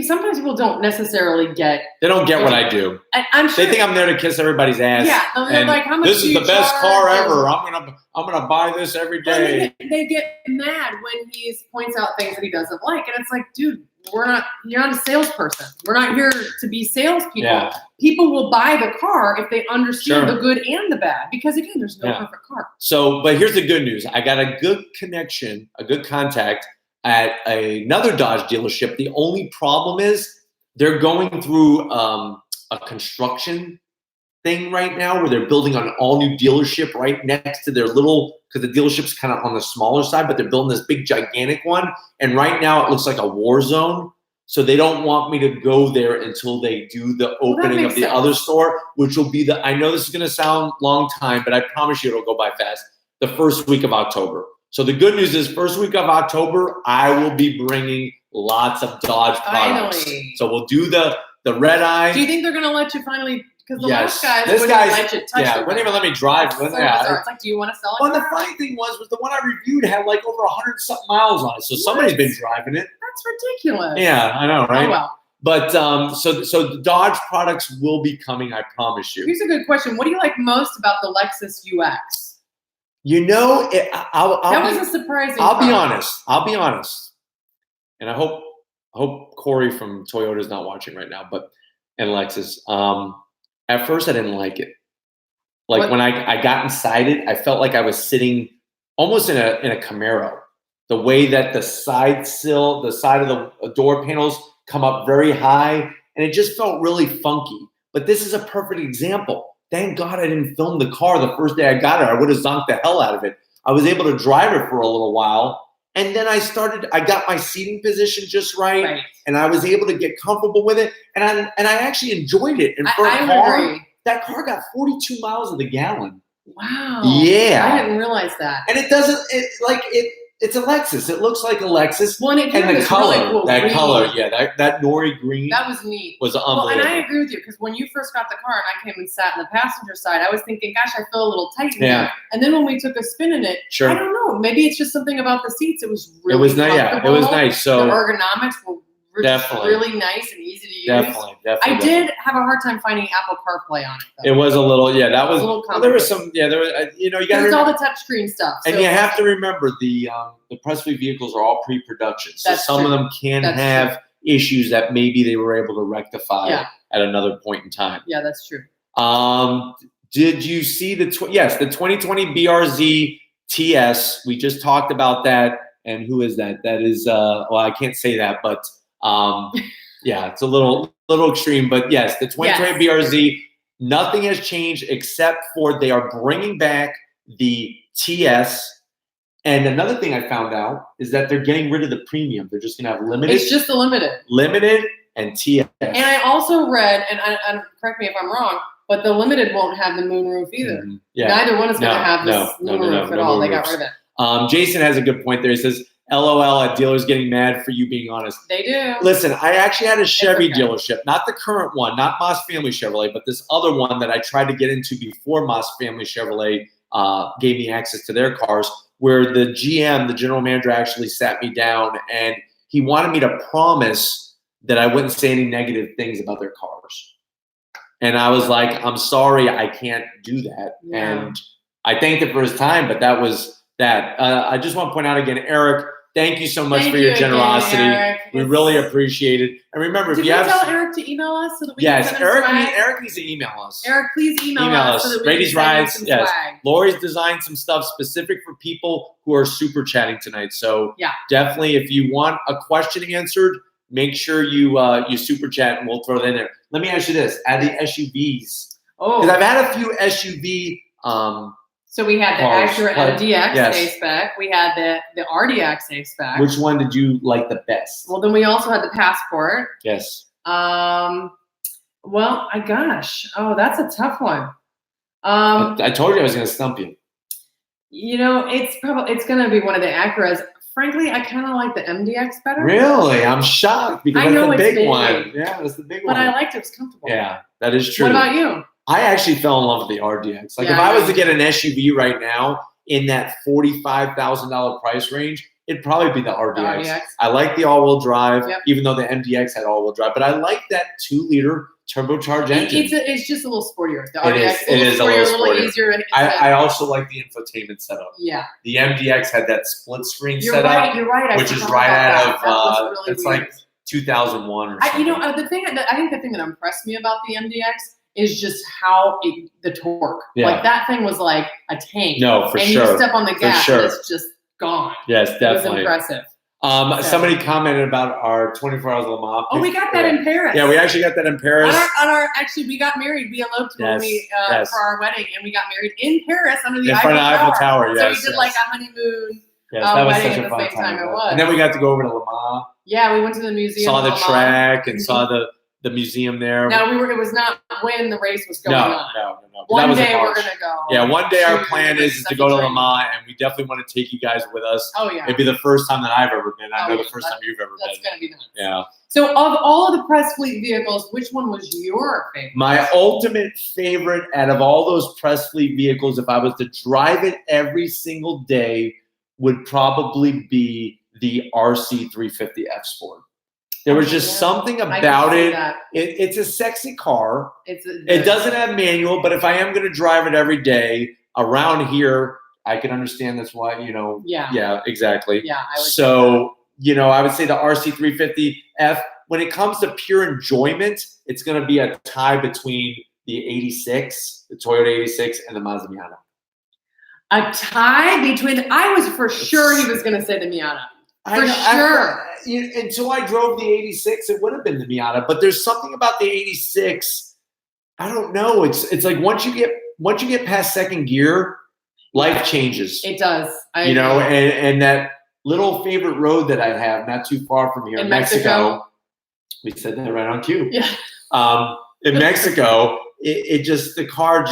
Sometimes people don't necessarily get. They don't get what I do. I'm sure they think I'm there to kiss everybody's ass. Yeah, they're like, how much this is the best car ever. I'm gonna buy this every day. They get mad when he points out things that he doesn't like, and it's like, dude, you're not a salesperson. We're not here to be salespeople. Yeah. People will buy the car if they understand the good and the bad, because again, there's no perfect car. So, but here's the good news. I got a good connection, a good contact at another Dodge dealership. The only problem is they're going through a construction thing right now where they're building an all new dealership right next to their little, because the dealership's kind of on the smaller side, but they're building this big gigantic one. And right now it looks like a war zone. So they don't want me to go there until they do the opening of the other store, which will be I know this is going to sound long time, but I promise you it'll go by fast, the first week of October. So the good news is first week of October, I will be bringing lots of Dodge products. Finally. So we'll do the red eye. Do you think they're going to let you finally? Because the last guys wouldn't let you touch wouldn't even let me drive. So it's like, do you want to sell it? Well, the funny thing was the one I reviewed had like over 100-something miles on it. So somebody's been driving it. That's ridiculous. Yeah, I know, right? Oh, well. But so the Dodge products will be coming, I promise you. Here's a good question. What do you like most about the Lexus UX? You know, that was a surprising. I'll be honest. And I hope Corey from Toyota is not watching right now, and Lexus. At first, I didn't like it. Like when I got inside it, I felt like I was sitting almost in a Camaro. The way that the side of the door panels come up very high, and it just felt really funky. But this is a perfect example. Thank God I didn't film the car the first day I got it. I would have zonked the hell out of it. I was able to drive it for a little while, and then I got my seating position just right. And I was able to get comfortable with it, and I actually enjoyed it. And for a car, that car got 42 miles of the gallon. Wow. Yeah. I didn't realize that. And it's a Lexus. It looks like a Lexus. Well, and the color, really cool that green. Color, yeah, that nori green. That was neat. Was unbelievable. Well, and I agree with you, because when you first got the car and I came and sat in the passenger side, I was thinking, gosh, I feel a little tight in here. And then when we took a spin in it, I don't know, maybe it's just something about the seats. It was really comfortable. Yeah, it was nice. So the ergonomics were really nice and easy to use. Definitely. I did have a hard time finding Apple CarPlay on it, though. It was a little, that was, a little complicated. There was some, you got to it's all the touchscreen stuff. And you have to remember the Presley vehicles are all pre-production. So some of them can have issues that maybe they were able to rectify at another point in time. Yeah, that's true. Did you see the 2020 BRZ TS? We just talked about that. And who is that? That is, I can't say that, but it's a little extreme. But yes, the 2020 BRZ, nothing has changed except for they are bringing back the TS. And another thing I found out is that they're getting rid of the premium. They're just going to have limited. It's just the limited. Limited and TS. And I also read, and correct me if I'm wrong, but the limited won't have the moonroof either. Neither one is going to have this moonroof at all. They got rid of it. Jason has a good point there. He says, LOL at dealers getting mad for you being honest. They do. Listen, I actually had a Chevy dealership, not the current one, not Moss Family Chevrolet, but this other one that I tried to get into before Moss Family Chevrolet gave me access to their cars, where the GM, the general manager, actually sat me down and he wanted me to promise that I wouldn't say any negative things about their cars. And I was like, I'm sorry, I can't do that. Yeah. And I thanked him for his time, but that was that. I just want to point out again, Eric, thank you so much for your generosity. Again, we really appreciate it. And remember, if you have... tell Eric to email us so that we can send Eric needs to email us. Eric, please email us so that we can send some swag. Lori's designed some stuff specific for people who are super chatting tonight. So definitely, if you want a question answered, make sure you super chat and we'll throw that in there. Let me ask you this. Add the SUVs. Oh. Because I've had a few SUV so we had the Acura DX A-Spec. We had the RDX A-Spec. Which one did you like the best? Well, then we also had the Passport. Yes. Well, that's a tough one. I told you I was going to stump you. You know, it's going to be one of the Acuras. Frankly, I kind of like the MDX better. Really? I'm shocked because that's the big one. Yeah, that's the big one. But I liked it. It was comfortable. Yeah, that is true. What about you? I actually fell in love with the RDX. Like if I was to get an SUV right now in that $45,000 price range, it'd probably be the RDX. I like the all-wheel drive, even though the MDX had all-wheel drive. But I like that 2-liter turbocharged engine. It's just a little sportier. The RDX is a little easier. I also like the infotainment setup. Yeah. The MDX had that split screen setup. You're right. Which is right out of it's like 2001 or something. I think the thing that impressed me about the MDX is just how the torque. Like that thing was like a tank. No, for and sure. And you step on the gas and it's just gone. Yes, definitely. It was impressive. Somebody commented about our 24 Hours of Le Mans. Oh, we got that in Paris. Yeah, we actually got that in Paris. Actually, we got married. We eloped when for our wedding, and we got married in Paris under the Eiffel Tower. So we did like a honeymoon that was wedding such a at the fun same time. time. It was. And then we got to go over to Le Mans. Yeah, we went to the museum. Saw the track and saw the museum there. No, it was not when the race was going on. No. One day we're gonna go. Yeah, one day our plan is to go to Le Mans, and we definitely want to take you guys with us. Oh yeah. It'd be the first time that I've ever been. I know the first time you've ever been. That's gonna be nice. Yeah. So of all of the press fleet vehicles, which one was your favorite? My ultimate favorite out of all those press fleet vehicles, if I was to drive it every single day, would probably be the RC 350 F Sport. There was just something about it. It's a sexy car. It doesn't have manual, but if I am going to drive it every day around here, I can understand that's why, Yeah, exactly. Yeah. So, I would say the RC 350 F, when it comes to pure enjoyment, it's going to be a tie between the 86, the Toyota 86, and the Mazda Miata. A tie between, I was for sure he was going to say the Miata. For sure. Until I drove the 86, it would have been the Miata. But there's something about the 86. I don't know. It's like once you get past second gear, life changes. It does. And that little favorite road that I have not too far from here, in Mexico. We said that right on cue. Yeah. In Mexico, the car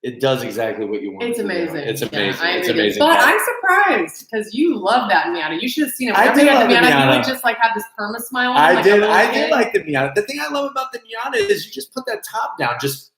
it does exactly what you want. It's amazing. It's amazing. Yeah, it's amazing. But I'm surprised because you love that Miata. You should have seen it. I did love the Miata. You would just like have this perma smile on. I did like the Miata. The thing I love about the Miata is you just put that top down, just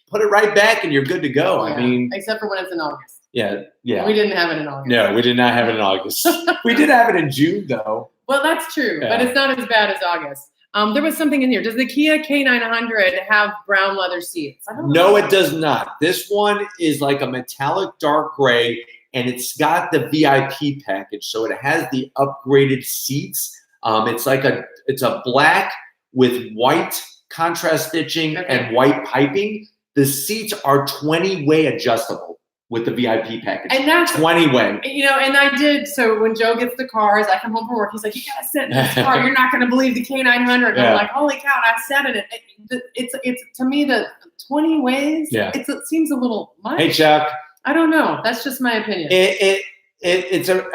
put it right back, and you're good to go. Yeah. I mean, except for when it's in August. Yeah. We didn't have it in August. No, we did not have it in August. We did have it in June, though. Well, that's true, but it's not as bad as August. There was something in here. Does the Kia K900 have brown leather seats? I don't know. No, it does not. This one is like a metallic dark gray, and it's got the VIP package. So it has the upgraded seats. It's a black with white contrast stitching and white piping. The seats are 20-way adjustable with the VIP package. And that's 20-way. And I did. So when Joe gets the car, as I come home from work, he's like, "You gotta sit in this car. You're not gonna believe the K900." And I'm like, "Holy cow!" And I sat in it. It's to me the 20 ways. Yeah. It seems a little much. Hey, Chuck. I don't know. That's just my opinion.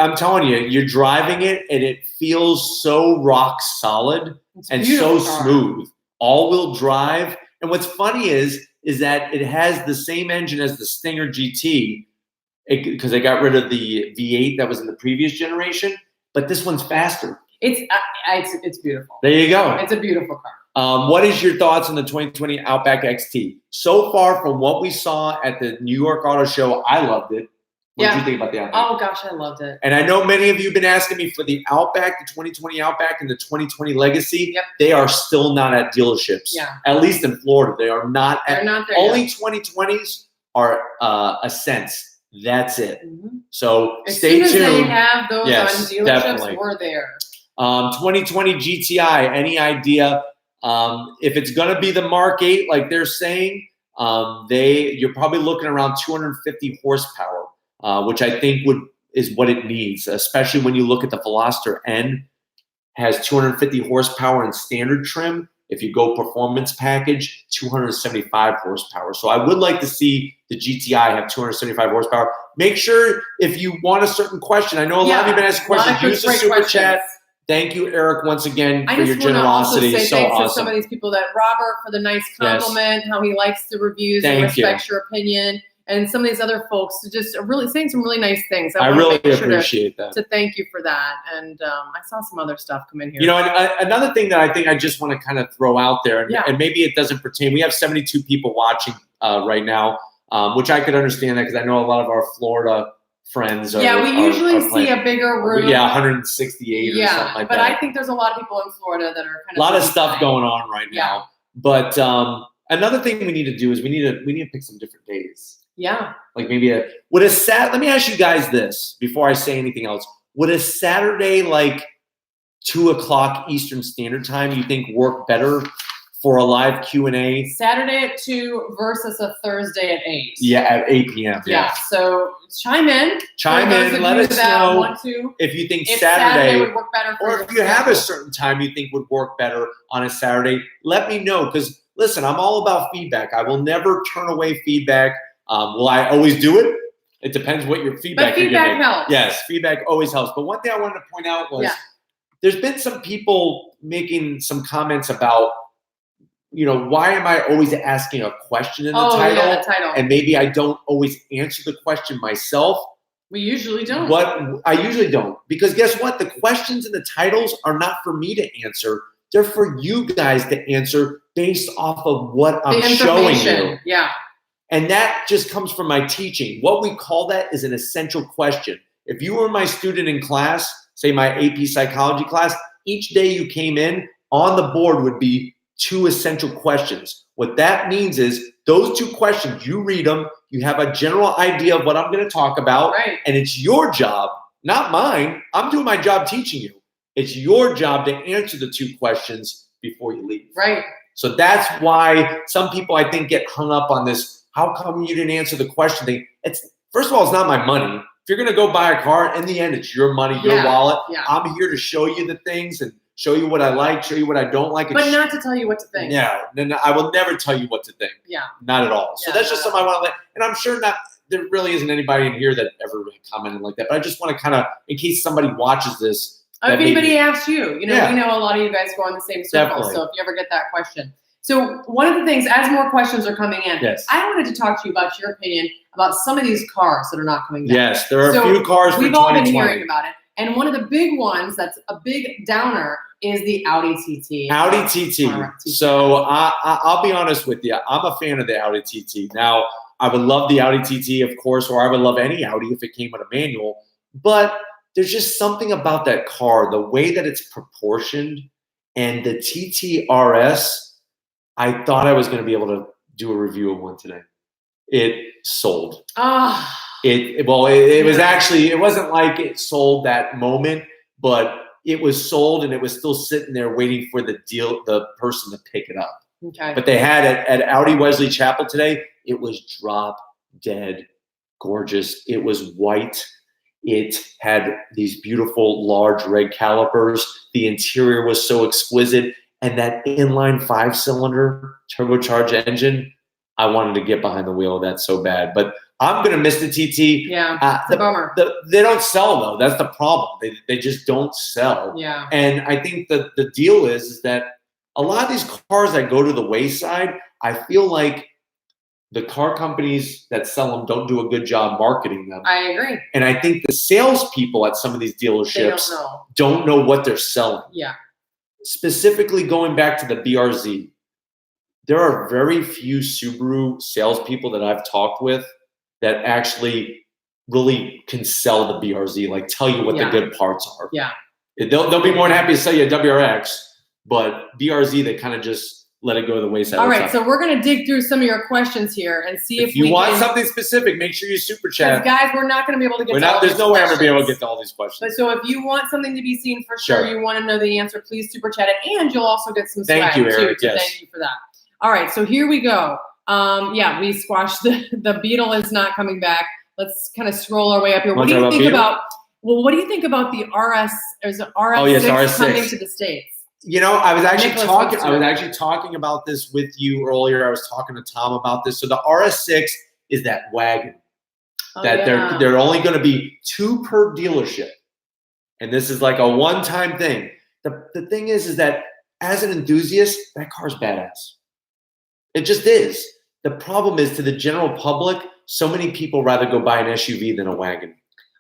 I'm telling you, you're driving it and it feels so rock solid and so smooth. All-wheel drive. And what's funny is that it has the same engine as the Stinger GT because they got rid of the V8 that was in the previous generation, but this one's faster. It's beautiful. There you go. It's a beautiful car. What is your thoughts on the 2020 Outback XT? So far from what we saw at the New York Auto Show, I loved it. What did you think about the Outback? Oh, gosh, I loved it. And I know many of you have been asking me for the Outback, the 2020 Outback, and the 2020 Legacy. Yep. They are still not at dealerships. Yeah. At least in Florida. They are not. They're not there only yet. 2020s are Ascents. That's it. Mm-hmm. So as stay tuned. As soon as they have those on dealerships, definitely. we're there. 2020 GTI, any idea? If it's going to be the Mark 8, like they're saying, you're probably looking around 250 horsepower. Which I think is what it needs, especially when you look at the Veloster N. Has 250 horsepower in standard trim. If you go performance package, 275 horsepower. So I would like to see the GTI have 275 horsepower. Make sure if you want a certain question, I know a lot of you have been asking questions, use the super chat. Thank you, Eric, once again for your generosity. Say so thanks awesome. to some of these people. That Robert for the nice compliment, how he likes the reviews and respects your opinion. And some of these other folks just are really saying some really nice things. I really appreciate that. To thank you for that. And I saw some other stuff come in here. Another thing that I think I just want to kind of throw out there, and maybe it doesn't pertain. We have 72 people watching right now, which I could understand that because I know a lot of our Florida friends are. Yeah, we usually see a bigger room. Yeah, 168 or something like that. But I think there's a lot of people in Florida that are kind of. A lot of stuff going on right now. But another thing we need to do is we need to pick some different days. Yeah. Like maybe let me ask you guys this before I say anything else. Would a Saturday like 2:00 Eastern Standard Time you think work better for a live Q&A. Saturday at 2 versus a Thursday at 8. Yeah, at 8 p.m. Yeah. So chime in. Let us know if you think Saturday would work better for or if you have a certain time you think would work better on a Saturday. Let me know, because listen, I'm all about feedback. I will never turn away feedback. Will I always do it? It depends what your feedback. But feedback helps. Yes, feedback always helps. But one thing I wanted to point out was there's been some people making some comments about, why am I always asking a question in the title? Yeah, the title. And maybe I don't always answer the question myself. We usually don't. I usually don't. Because guess what? The questions in the titles are not for me to answer. They're for you guys to answer based off of what I'm showing you. Yeah. And that just comes from my teaching. What we call that is an essential question. If you were my student in class, say my AP psychology class, each day you came in, on the board would be 2 essential questions. What that means is those 2 questions, you read them, you have a general idea of what I'm going to talk about, and it's your job, not mine. I'm doing my job teaching you. It's your job to answer the 2 questions before you leave. Right. So that's why some people, I think, get hung up on this. How come you didn't answer the question thing? First of all, it's not my money. If you're going to go buy a car, in the end, it's your money, your wallet. Yeah. I'm here to show you the things and show you what I like, show you what I don't like. But not to tell you what to think. Yeah, no, I will never tell you what to think. Yeah. Not at all. So that's just something I want to let, and I'm sure there really isn't anybody in here that ever really commented like that, but I just want to kind of, in case somebody watches this. If anybody asks you, we know a lot of you guys go in the same circle, Definitely. So if you ever get that question. So one of the things, as more questions are coming in, I wanted to talk to you about your opinion about some of these cars that are not coming back. Yes, there are a few cars for 2020. We've all been hearing about it. And one of the big ones that's a big downer is the Audi TT. Audi TT. So I'll be honest with you. I'm a fan of the Audi TT. Now, I would love the Audi TT, of course, or I would love any Audi if it came with a manual. But there's just something about that car, the way that it's proportioned, and the TT RS. I thought I was going to be able to do a review of one today. It sold. It was actually, it wasn't like it sold that moment, but it was sold and it was still sitting there waiting for the person to pick it up. Okay. But they had it at Audi Wesley Chapel today. It was drop dead gorgeous. It was white. It had these beautiful large red calipers. The interior was so exquisite. And that inline 5-cylinder turbocharged engine, I wanted to get behind the wheel of that so bad. But I'm going to miss the TT. Yeah, it's a bummer. They don't sell, though. That's the problem. They just don't sell. Yeah. And I think the deal is that a lot of these cars that go to the wayside, I feel like the car companies that sell them don't do a good job marketing them. I agree. And I think the salespeople at some of these dealerships don't know what they're selling. Yeah. Specifically going back to the BRZ, there are very few Subaru salespeople that I've talked with that actually really can sell the BRZ, like tell you what the good parts are. Yeah. They'll be more than happy to sell you a WRX, but BRZ, they kind of just let it go to the wayside. All right, so we're going to dig through some of your questions here and see if you want something specific, make sure you super chat. Guys, we're not going to be able to get to all these There's no way I'm going to be able to get to all these questions. But so if you want something to be seen for sure, you want to know the answer, please super chat it, and you'll also get some swag too. Eric. So thank you for that. All right, so here we go. We squashed the Beetle is not coming back. Let's kind of scroll our way up here. What do you think about? Well, what do you think about the RS? There's an RS6 coming to the States. I was actually talking about this with you earlier. I was talking to Tom about this. So the RS6 is that wagon they're only going to be 2 per dealership, and this is like a one-time thing. The thing is that as an enthusiast, that car's badass. It just is. The problem is to the general public, so many people rather go buy an SUV than a wagon.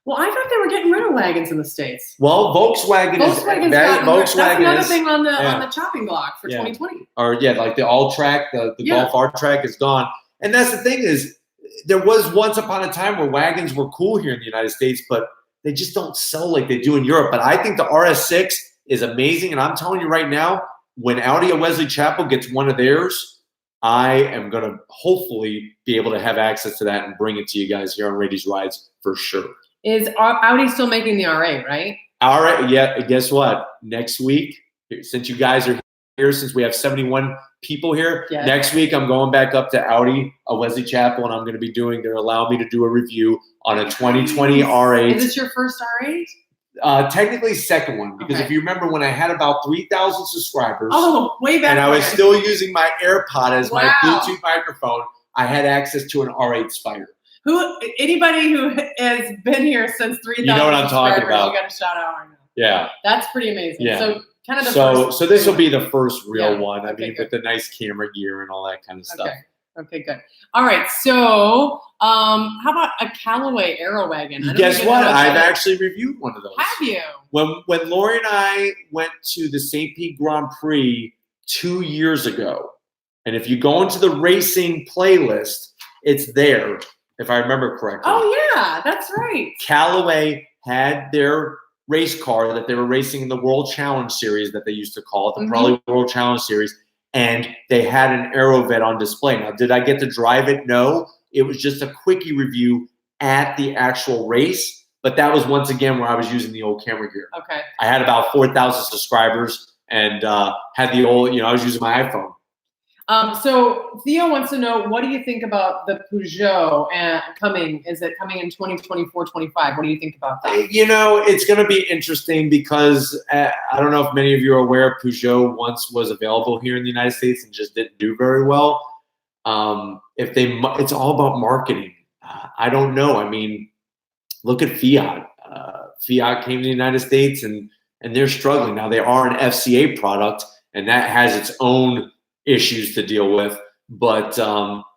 Well, I thought they were getting rid of wagons in the States. Well, Volkswagen that's another thing on the chopping block for 2020. Or like the all-track, the Golf R-Track is gone. And that's the thing is, there was once upon a time where wagons were cool here in the United States, but they just don't sell like they do in Europe. But I think the RS6 is amazing, and I'm telling you right now, when Audi at Wesley Chapel gets one of theirs, I am going to hopefully be able to have access to that and bring it to you guys here on Rady's Rides for sure. Is Audi still making the R8, right? R8, yeah. Guess what? Next week, since you guys are here since we have 71 people here. Yes. Next week, I'm going back up to Audi, Wesley Chapel, and I'm going to be they're allowing me to do a review on a 2020 R8. Is this your first R8? Technically second one, because if you remember when I had about 3,000 subscribers, way back and I was then. still using my AirPod as my Bluetooth microphone, I had access to an R8 Spider. Anybody who has been here since 3,000, you know what I'm talking about. You got a shout out right now. Yeah, that's pretty amazing. Yeah. So kind of the first. So this will be the first real one. I mean, good. with the nice camera gear and all that kind of stuff. Okay, good. All right, so how about a Callaway Aero Wagon? Guess what? I've actually reviewed one of those. Have you? When Lori and I went to the St. Pete Grand Prix 2 years ago, and if you go into the racing playlist, it's there, if I remember correctly. Oh, yeah, that's right. Callaway had their race car that they were racing in the World Challenge Series that they used to call it, the Probably World Challenge Series. And they had an Aerovet on display. Now, did I get to drive it? No. It was just a quickie review at the actual race. But that was once again where I was using the old camera gear. Okay. I had about 4,000 subscribers and had the old, I was using my iPhone. So Theo wants to know, what do you think about the Peugeot coming? Is it coming in 2024, 25? What do you think about that? It's going to be interesting because I don't know if many of you are aware, Peugeot once was available here in the United States and just didn't do very well. It's all about marketing. I don't know. I mean, look at Fiat. Fiat came to the United States and they're struggling. Now they are an FCA product and that has its own issues to deal with, but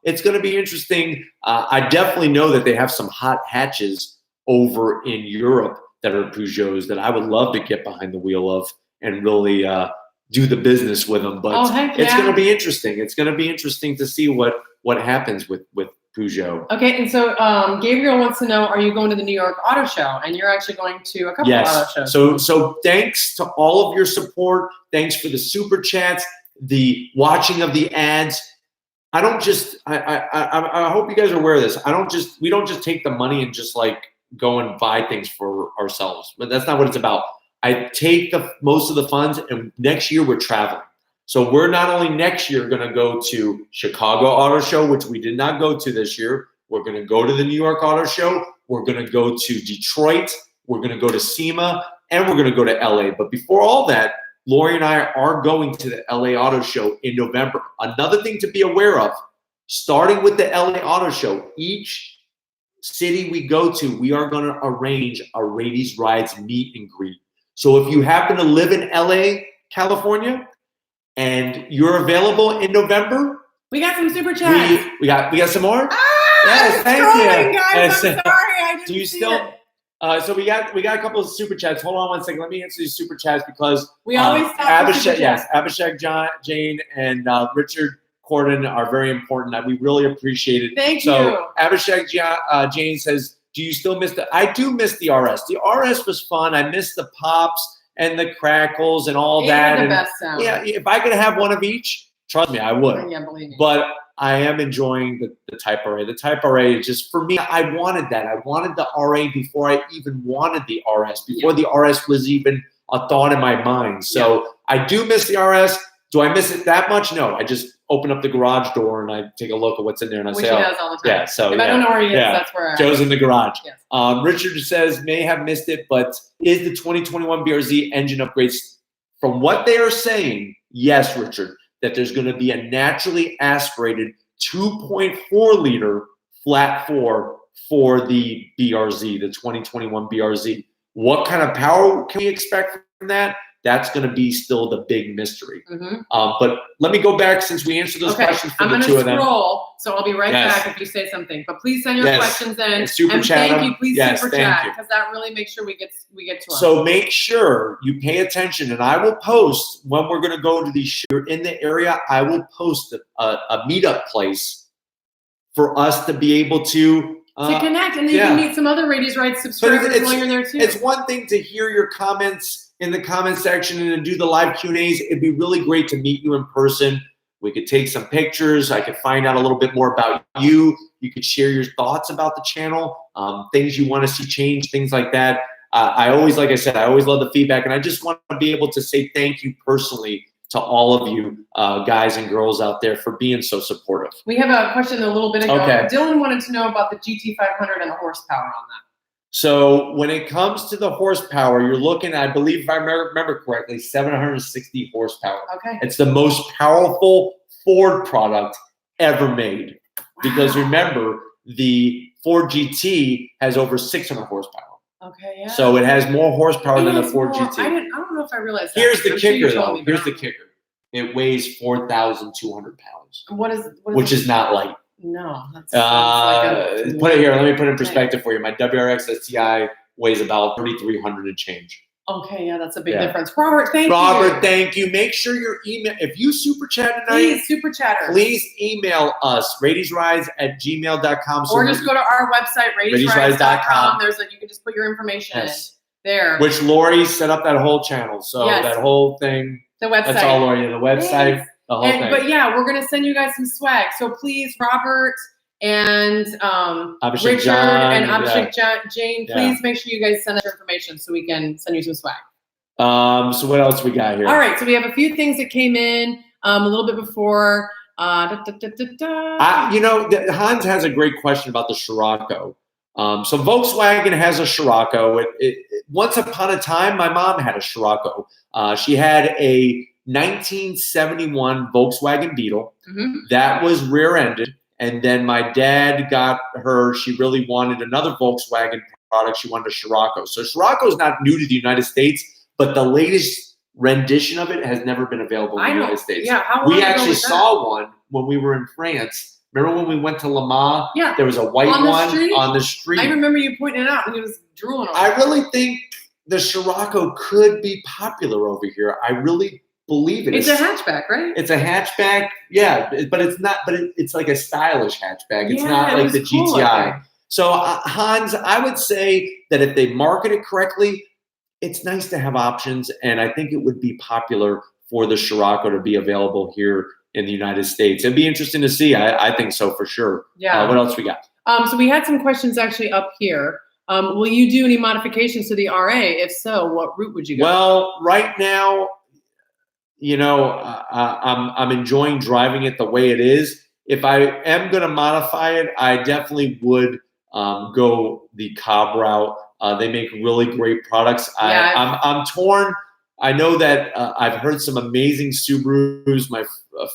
it's going to be interesting. I definitely know that they have some hot hatches over in Europe that are Peugeots that I would love to get behind the wheel of and really do the business with them. But it's going to be interesting. It's going to be interesting to see what happens with Peugeot. Okay, and so Gabriel wants to know, are you going to the New York Auto Show? And you're actually going to a couple of auto shows. So thanks to all of your support. Thanks for the super chats, the watching of the ads. I hope you guys are aware of this. We don't just take the money and just like go and buy things for ourselves. But that's not what it's about. I take most of the funds, and next year we're traveling. So we're not only next year going to go to Chicago Auto Show, which we did not go to this year. We're going to go to the New York Auto Show. We're going to go to Detroit. We're going to go to SEMA, and we're going to go to LA. But before all that, Lori and I are going to the LA Auto Show in November. Another thing to be aware of, starting with the LA Auto Show, each city we go to, we are going to arrange a Radies Rides meet and greet. So if you happen to live in LA, California, and you're available in November, we got some super chats. We got some more? Yes, thank you. Guys, I'm sorry. I didn't see it. So we got a couple of super chats. Hold on one second. Let me answer these super chats because we always stop with super chats. Abhishek, Jane, and Richard Corden are very important. We really appreciate it. Thank you. Abhishek Jane says, "Do you still miss I do miss the RS. The RS was fun. I miss the pops and the crackles and all that. The best sound. Yeah, if I could have one of each, trust me, I would. Yeah, believe me. But I am enjoying the Type RA. The Type RA is just, for me, I wanted that. I wanted the RA before I even wanted the RS, before the RS was even a thought in my mind. So I do miss the RS. Do I miss it that much? No. I just open up the garage door and I take a look at what's in there and I say, he does all the time. Yeah, so if I don't know where he is, that's where Joe's in the garage. Yes. Richard says, may have missed it, but is the 2021 BRZ engine upgrades? From what they are saying, yes, Richard, that there's going to be a naturally aspirated 2.4 liter flat four for the BRZ, the 2021 BRZ. What kind of power can we expect from that? That's going to be still the big mystery. But let me go back since we answered those questions for the two of them. I'm going to scroll, so I'll be right back if you say something. But please send your questions in. And super chat thank you. Please super chat, because that really makes sure we get to them. So make sure you pay attention, and I will post when we're going to go to these shows. If you're in the area, I will post a meetup place for us to be able to connect, and then you can meet some other Radies Rides subscribers while you're there too. It's one thing to hear your comments in the comment section and to do the live Q&As. It'd be really great to meet you in person. We could take some pictures. I could find out a little bit more about you. You could share your thoughts about the channel, things you want to see change, things like that. Like I said, I always love the feedback, and I just want to be able to say thank you personally to all of you guys and girls out there for being so supportive. We have a question a little bit ago. Okay. Dylan wanted to know about the GT500 and the horsepower on that. So when it comes to the horsepower, you're looking, I believe if I remember correctly, 760 horsepower. Okay. It's the most powerful Ford product ever made. Because remember, the Ford GT has over 600 horsepower. Okay, yeah. So it has more horsepower than the Ford GT. I don't know if I realized that. Here's the kicker, though. Here's the kicker. It weighs 4,200 pounds. Which is not light. No. That's put it here. Let me put it in perspective for you. My WRX STI weighs about 3,300 and change. Okay, yeah, that's a big difference. Robert, thank you. Robert, thank you. Make sure your email, if you super chat tonight, please, super chatter. Please email us, radiesrides@gmail.com. Or just go to our website, radiesrides.com. You can just put your information in there. Which Lori set up that whole channel. So that whole thing. The website. That's all Lori, the website, the whole thing. But yeah, we're going to send you guys some swag. So please, Robert and Richard and Abhishek Jane, please make sure you guys send us your information so we can send you some swag. So what else we got here? All right, so we have a few things that came in a little bit before. Hans has a great question about the Scirocco. So Volkswagen has a Scirocco. Once upon a time, my mom had a Scirocco. She had a 1971 Volkswagen Beetle that was rear-ended. And then my dad got her, she really wanted another Volkswagen product. She wanted a Scirocco. So Scirocco is not new to the United States, but the latest rendition of it has never been available in the United States. Yeah, we actually saw one when we were in France. Remember when we went to Le Mans? Yeah. There was a white one on the street. I remember you pointing it out and he was drooling on it. I really think the Scirocco could be popular over here. I really believe it. It's a hatchback, right? It's a hatchback, yeah, but it's not. But it's like a stylish hatchback. It's not like the GTI. So Hans, I would say that if they market it correctly, it's nice to have options, and I think it would be popular for the Scirocco to be available here in the United States. It'd be interesting to see. I think so for sure. Yeah. What else we got? So we had some questions actually up here. Will you do any modifications to the RA? If so, what route would you go? Well, right now, I'm enjoying driving it the way it is. If I am going to modify it, I definitely would go the Cobb route. They make really great products. I'm torn. I know that I've heard some amazing Subarus. My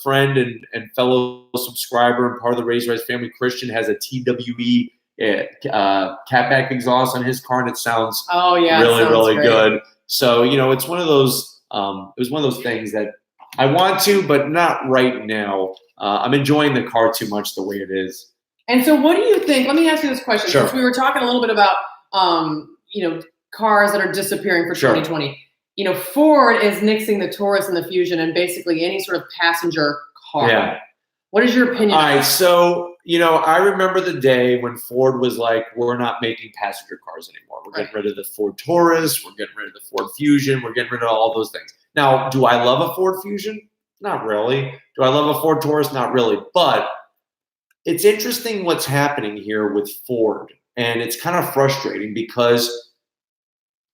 friend and fellow subscriber and part of the Raise Rise family, Christian, has a TWE catback exhaust on his car, and it sounds really good. So it's one of those. It was one of those things that I want to, but not right now. I'm enjoying the car too much the way it is. And so what do you think? Let me ask you this question. Sure. Since we were talking a little bit about, cars that are disappearing for 2020. Ford is nixing the Taurus and the Fusion and basically any sort of passenger car. Yeah. What is your opinion? All right. So, I remember the day when Ford was like, we're not making passenger cars anymore. We're getting rid of the Ford Taurus. We're getting rid of the Ford Fusion. We're getting rid of all those things. Now, do I love a Ford Fusion? Not really. Do I love a Ford Taurus? Not really. But it's interesting what's happening here with Ford. And it's kind of frustrating because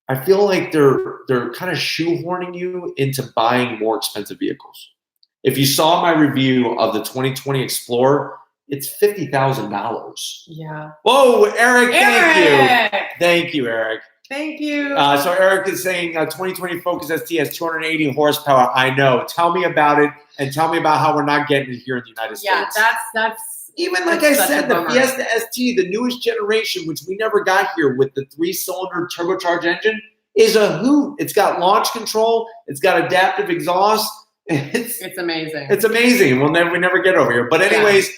I feel like they're kind of shoehorning you into buying more expensive vehicles. If you saw my review of the 2020 Explorer, it's $50,000. Yeah. Whoa, Eric, thank you. Thank you, Eric. Thank you. So Eric is saying 2020 Focus ST has 280 horsepower. I know. Tell me about it, and tell me about how we're not getting it here in the United States. Yeah, that's even like I said, the Fiesta ST, the newest generation, which we never got here with the 3-cylinder turbocharged engine, is a hoot. It's got launch control. It's got adaptive exhaust. It's amazing. It's amazing. We never get over here. But anyways.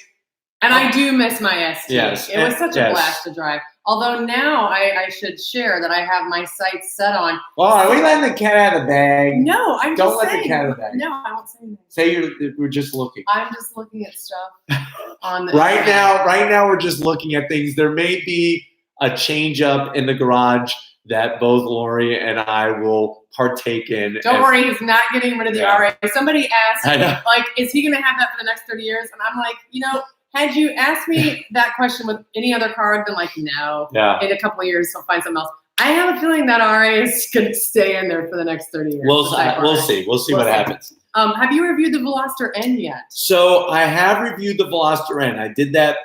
And I do miss my ST. Yes. It was such a blast to drive. Although now I should share that I have my sights set on. Well, are we letting the cat out of the bag? No, I'm Don't just let saying. the cat out of the bag. No, I won't say anything. Say we're just looking. I'm just looking at stuff on the Right now we're just looking at things. There may be a change up in the garage that both Lori and I will partake in. Don't worry, he's not getting rid of the RA. Somebody asked, like, is he going to have that for the next 30 years? And I'm like, had you asked me that question with any other car, I'd been like, no. Yeah. In a couple of years, he'll find something else. I have a feeling that RA is going to stay in there for the next 30 years. We'll see. We'll see what happens. Have you reviewed the Veloster N yet? So I have reviewed the Veloster N. I did that,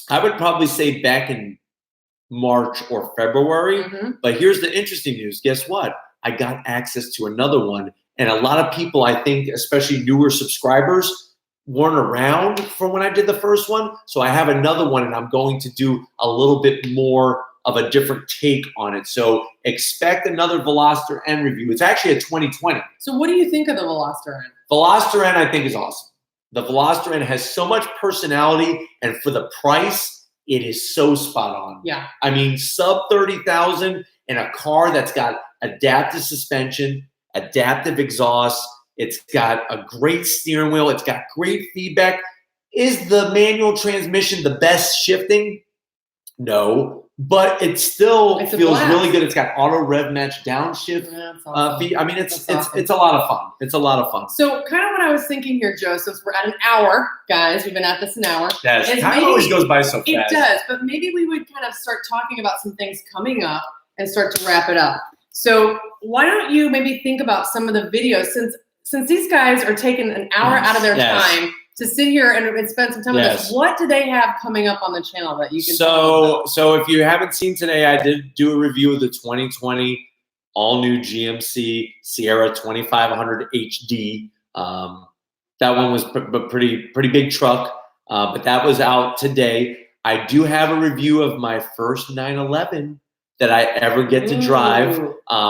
I would probably say back in March or February. But here's the interesting news. Guess what? I got access to another one. And a lot of people, I think, especially newer subscribers, weren't around from when I did the first one. So I have another one, and I'm going to do a little bit more of a different take on it. So expect another Veloster N review. It's actually a 2020. So what do you think of the Veloster N? Veloster N, I think, is awesome. The Veloster N has so much personality, and for the price, it is so spot on. Yeah. I mean, sub 30,000 in a car that's got adaptive suspension, adaptive exhaust. It's got a great steering wheel. It's got great feedback. Is the manual transmission the best shifting? No, but it still feels really good. It's got auto rev match downshift. Yeah, awesome. I mean, it's a lot of fun. It's a lot of fun. So kind of what I was thinking here, Joe, since we're at an hour, guys, we've been at this an hour. Yes, time always goes by so fast. It does, but maybe we would kind of start talking about some things coming up and start to wrap it up. So why don't you maybe think about some of the videos, since these guys are taking an hour out of their time to sit here and spend some time with us. What do they have coming up on the channel that you can So if you haven't seen today, I did do a review of the 2020 all-new GMC Sierra 2500 HD. That one was pretty big truck, but that was out today. I do have a review of my first 911 that I ever get to drive.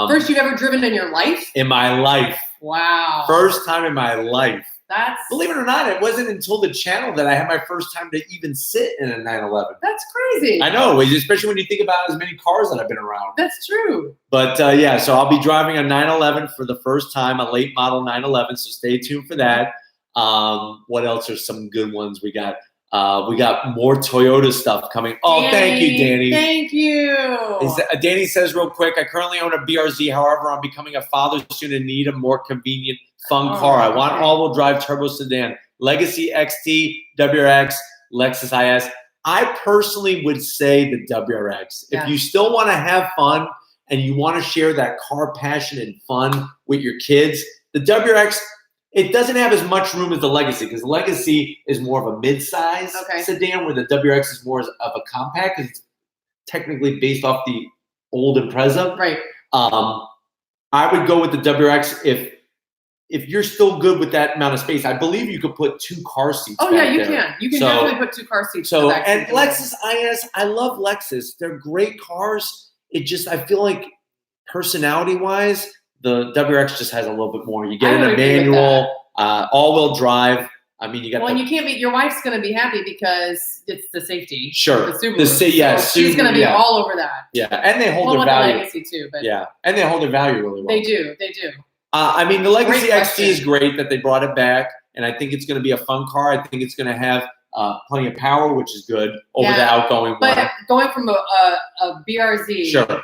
First you've ever driven in your life? In my life. Wow. First time in my life. That's, believe it or not, it wasn't until the channel that I had my first time to even sit in a 911. That's crazy. I know, especially when you think about as many cars that I've been around. That's true. But yeah, so I'll be driving a 911 for the first time, a late model 911. So stay tuned for that. What else are some good ones we got? We got more Toyota stuff coming. Oh, Danny, thank you, Danny. Thank you. Danny says real quick, I currently own a BRZ. However, I'm becoming a father soon and need a more convenient, fun car. I want all-wheel drive turbo sedan. Legacy XT, WRX, Lexus IS. I personally would say the WRX. If you still want to have fun and you want to share that car passion and fun with your kids, the WRX, it doesn't have as much room as the Legacy, because the Legacy is more of a mid-size sedan, where the WRX is more of a compact, because it's technically based off the old Impreza. Right. I would go with the WRX if you're still good with that amount of space. I believe you could put 2 car seats. Oh yeah, you can. You can definitely put 2 car seats. So and Lexus IS, I love Lexus. They're great cars. It just, I feel like personality-wise, the WRX just has a little bit more. You get in a manual, all-wheel drive. I mean, you got. Well, and you can't be. Your wife's going to be happy because it's the safety. Sure. The Subaru. So she's going to be all over that. Yeah, and they hold their value. The Legacy too, but and they hold their value really well. They do. They do. I mean, the Legacy XT is great that they brought it back, and I think it's going to be a fun car. I think it's going to have plenty of power, which is good over the outgoing one. But going from a BRZ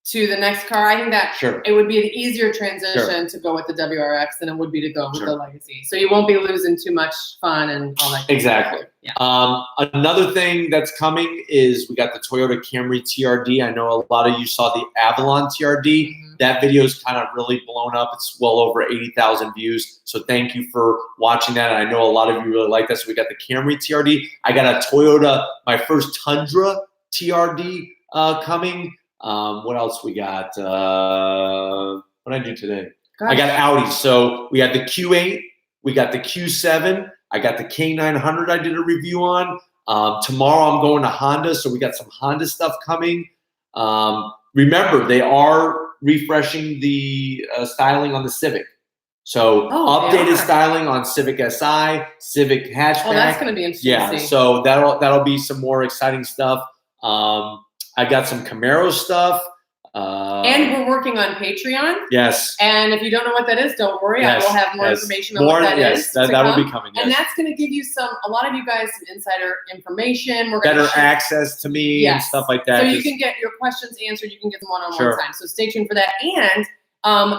to the next car, I think that it would be an easier transition to go with the WRX than it would be to go with the Legacy. So you won't be losing too much fun and all that. Exactly. Yeah. Another thing that's coming is we got the Toyota Camry TRD. I know a lot of you saw the Avalon TRD. That video is kind of really blown up. It's well over 80,000 views. So thank you for watching that. And I know a lot of you really like that. So we got the Camry TRD. I got a Toyota, my first Tundra TRD coming. What else we got? What did I do today? I got Audi. So we had the Q8, we got the Q7, I got the K900 I did a review on. Tomorrow I'm going to Honda, so we got some Honda stuff coming. Remember, they are refreshing the styling on the Civic. So updated styling on Civic Si, Civic hatchback. Oh, that's going to be interesting. Yeah, so that'll be some more exciting stuff. I got some Camaro stuff. And we're working on Patreon. Yes. And if you don't know what that is, don't worry. I will have more information on what that is. That'll be coming. And that's going to give you a lot of you guys some insider information. We're better access to me and stuff like that. So you can get your questions answered. You can get them one-on-one time. So stay tuned for that. And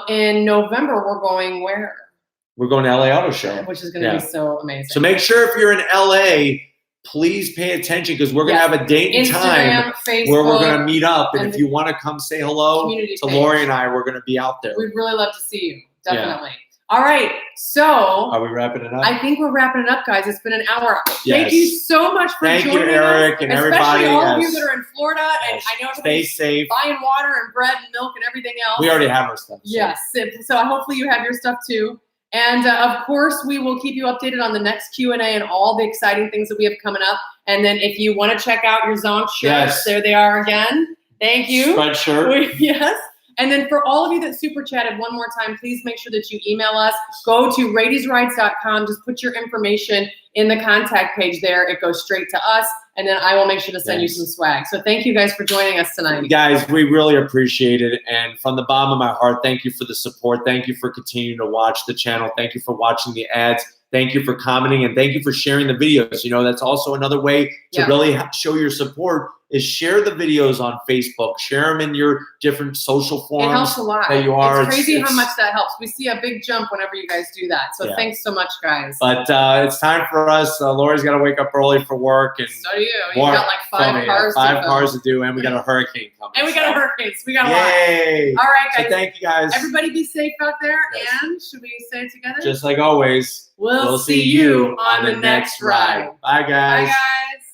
in November, we're going where? We're going to LA Auto Show. Which is going to be so amazing. So make sure if you're in LA, please pay attention, because we're going to have a date and time where we're going to meet up. And if you want to come say hello to Lori and I, we're going to be out there. We'd really love to see you. Definitely. All right, so are we wrapping it up? I think we're wrapping it up, guys. It's been an hour. Yes. Thank you so much for joining us. Thank you, Eric, and especially everybody. all of you that are in Florida, and I know Stay everybody's safe. buying water and bread and milk and everything else. We already have our stuff. So. Yes, so hopefully you have your stuff too. And of course, we will keep you updated on the next Q&A and all the exciting things that we have coming up. And then if you want to check out your Zonk shirts, there they are again. Thank you. Spreadshirt. Yes. And then for all of you that super chatted one more time, please make sure that you email us. Go to radiesrides.com. Just put your information in the contact page there. It goes straight to us. And then I will make sure to send you some swag. So thank you guys for joining us tonight. Guys, we really appreciate it. And from the bottom of my heart, thank you for the support. Thank you for continuing to watch the channel. Thank you for watching the ads. Thank you for commenting. And thank you for sharing the videos. You know, that's also another way to really show your support is share the videos on Facebook. Share them in your different social forums. It helps a lot. That you are. It's crazy how much that helps. We see a big jump whenever you guys do that. So thanks so much, guys. But it's time for us. Lori's got to wake up early for work. And so do you. You've got like five cars to do. And we got a hurricane coming. And we got a hurricane. So we got a lot. Yay. All right, guys. So thank you, guys. Everybody be safe out there. Yes. And should we say it together? Just like always, we'll see you on the next ride. Bye, guys. Bye, guys.